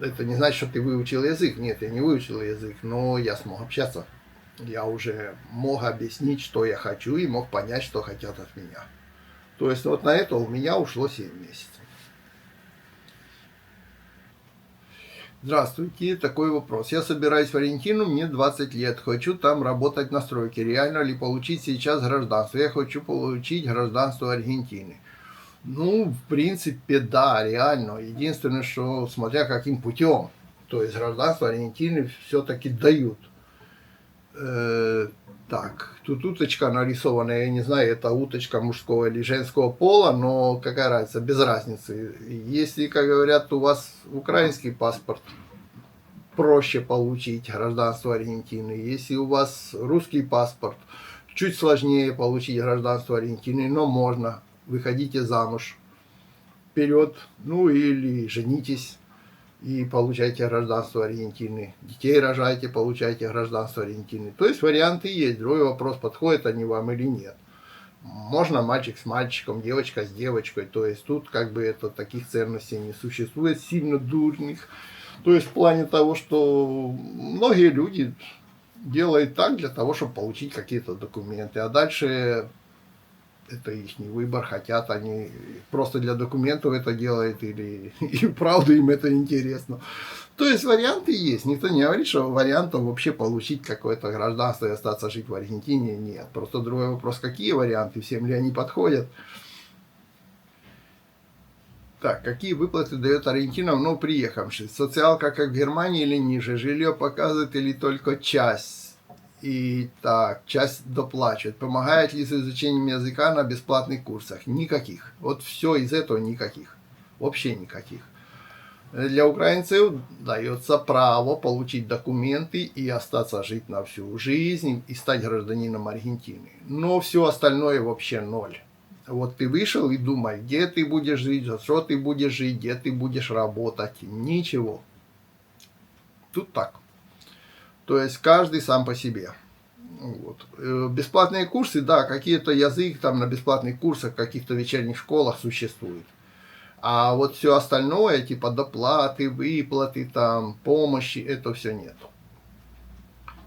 S1: Это не значит, что ты выучил язык. Нет, я не выучил язык, но я смог общаться. Я уже мог объяснить, что я хочу, и мог понять, что хотят от меня. То есть вот на это у меня ушло 7 месяцев. Здравствуйте, такой вопрос. Я собираюсь в Аргентину, мне 20 лет. Хочу там работать на стройке. Реально ли получить сейчас гражданство? Я хочу получить гражданство Аргентины. В принципе, да, реально. Единственное, что смотря каким путем. То есть гражданство Аргентины все-таки дают. Так, тут уточка нарисована, я не знаю, это уточка мужского или женского пола, но какая разница, без разницы. Если, как говорят, у вас украинский паспорт, проще получить гражданство Аргентины. Если у вас русский паспорт, чуть сложнее получить гражданство Аргентины, но можно. Выходите замуж вперед, или женитесь и получайте гражданство Аргентины. Детей рожайте, получайте гражданство Аргентины. То есть варианты есть. Другой вопрос, подходят они вам или нет. Можно мальчик с мальчиком, девочка с девочкой. То есть тут таких ценностей не существует, сильно дурных. То есть в плане того, что многие люди делают так для того, чтобы получить какие-то документы. А дальше это их выбор, хотят они просто для документов это делают или и правда им это интересно. То есть варианты есть. Никто не говорит, что вариантов вообще получить какое-то гражданство и остаться жить в Аргентине нет. Просто другой вопрос, какие варианты, всем ли они подходят. Так, какие выплаты дает Аргентина приехавшим? Социалка как в Германии или ниже? Жилье показывает или только часть? И так, часть доплачивает. Помогает ли с изучением языка на бесплатных курсах? Никаких. Вот все из этого никаких. Вообще никаких. Для украинцев дается право получить документы и остаться жить на всю жизнь и стать гражданином Аргентины. Но все остальное вообще ноль. Вот ты вышел и думай, где ты будешь жить, за что ты будешь жить, где ты будешь работать. Ничего. Тут так. То есть каждый сам по себе. Вот. Бесплатные курсы, да, какие-то язык там на бесплатных курсах, в каких-то вечерних школах существует. А вот все остальное, типа доплаты, выплаты, там, помощи, это все нет.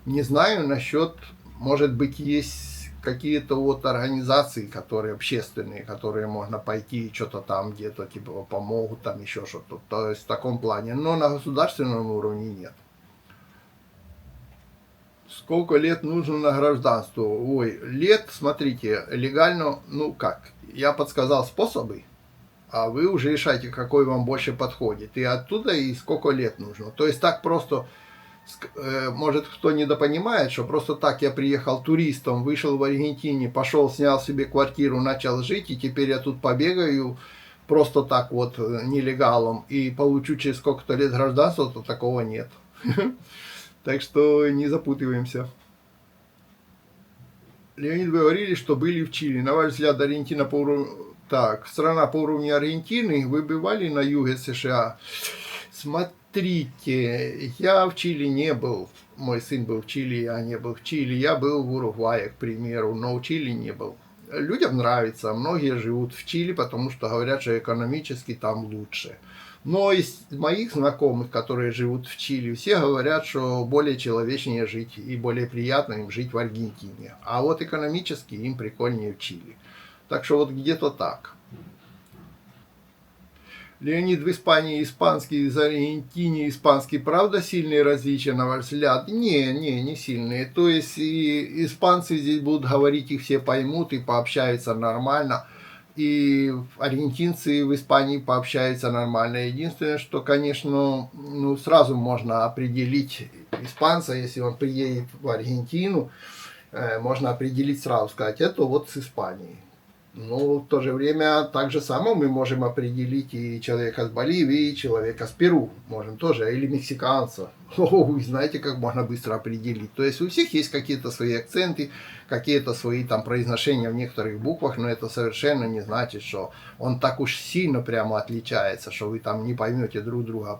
S1: Не знаю насчет, может быть, есть какие-то организации, которые общественные, которые можно пойти что-то там где-то типа помогут, там еще что-то. То есть в таком плане. Но на государственном уровне нет. Сколько лет нужно на гражданство? Ой, лет, смотрите, легально, я подсказал способы, а вы уже решайте, какой вам больше подходит. И оттуда и сколько лет нужно. То есть так просто Может, кто недопонимает, что просто так я приехал туристом, вышел в Аргентине, пошел, снял себе квартиру, начал жить, и теперь я тут побегаю просто так вот нелегалом и получу через сколько-то лет гражданства, то такого нет. Так что не запутываемся. Леонид, вы говорили, что были в Чили. На ваш взгляд, Аргентина по уровню... Так, страна по уровню Аргентины, вы бывали на юге США? Смотрите, я в Чили не был. Мой сын был в Чили, я не был в Чили. Я был в Уругвае, к примеру, но в Чили не был. Людям нравится, многие живут в Чили, потому что говорят, что экономически там лучше. Но из моих знакомых, которые живут в Чили, все говорят, что более человечнее жить и более приятно им жить в Аргентине. А вот экономически им прикольнее в Чили. Так что вот где-то так. Леонид, в Испании испанский, из Аргентине испанский, правда сильные различия, на ваш взгляд? Не сильные. То есть и испанцы здесь будут говорить, их все поймут и пообщаются нормально. И аргентинцы в Испании пообщаются нормально. Единственное, что, конечно, ну, сразу можно определить испанца, если он приедет в Аргентину, можно определить сразу, сказать, это вот с Испании. Но в то же время так же само мы можем определить и человека с Боливии, и человека с Перу. Можем тоже, или мексиканца. Вы знаете, как можно быстро определить. То есть у всех есть какие-то свои акценты, какие-то свои там произношения в некоторых буквах, но это совершенно не значит, что он так уж сильно прямо отличается, что вы там не поймете друг друга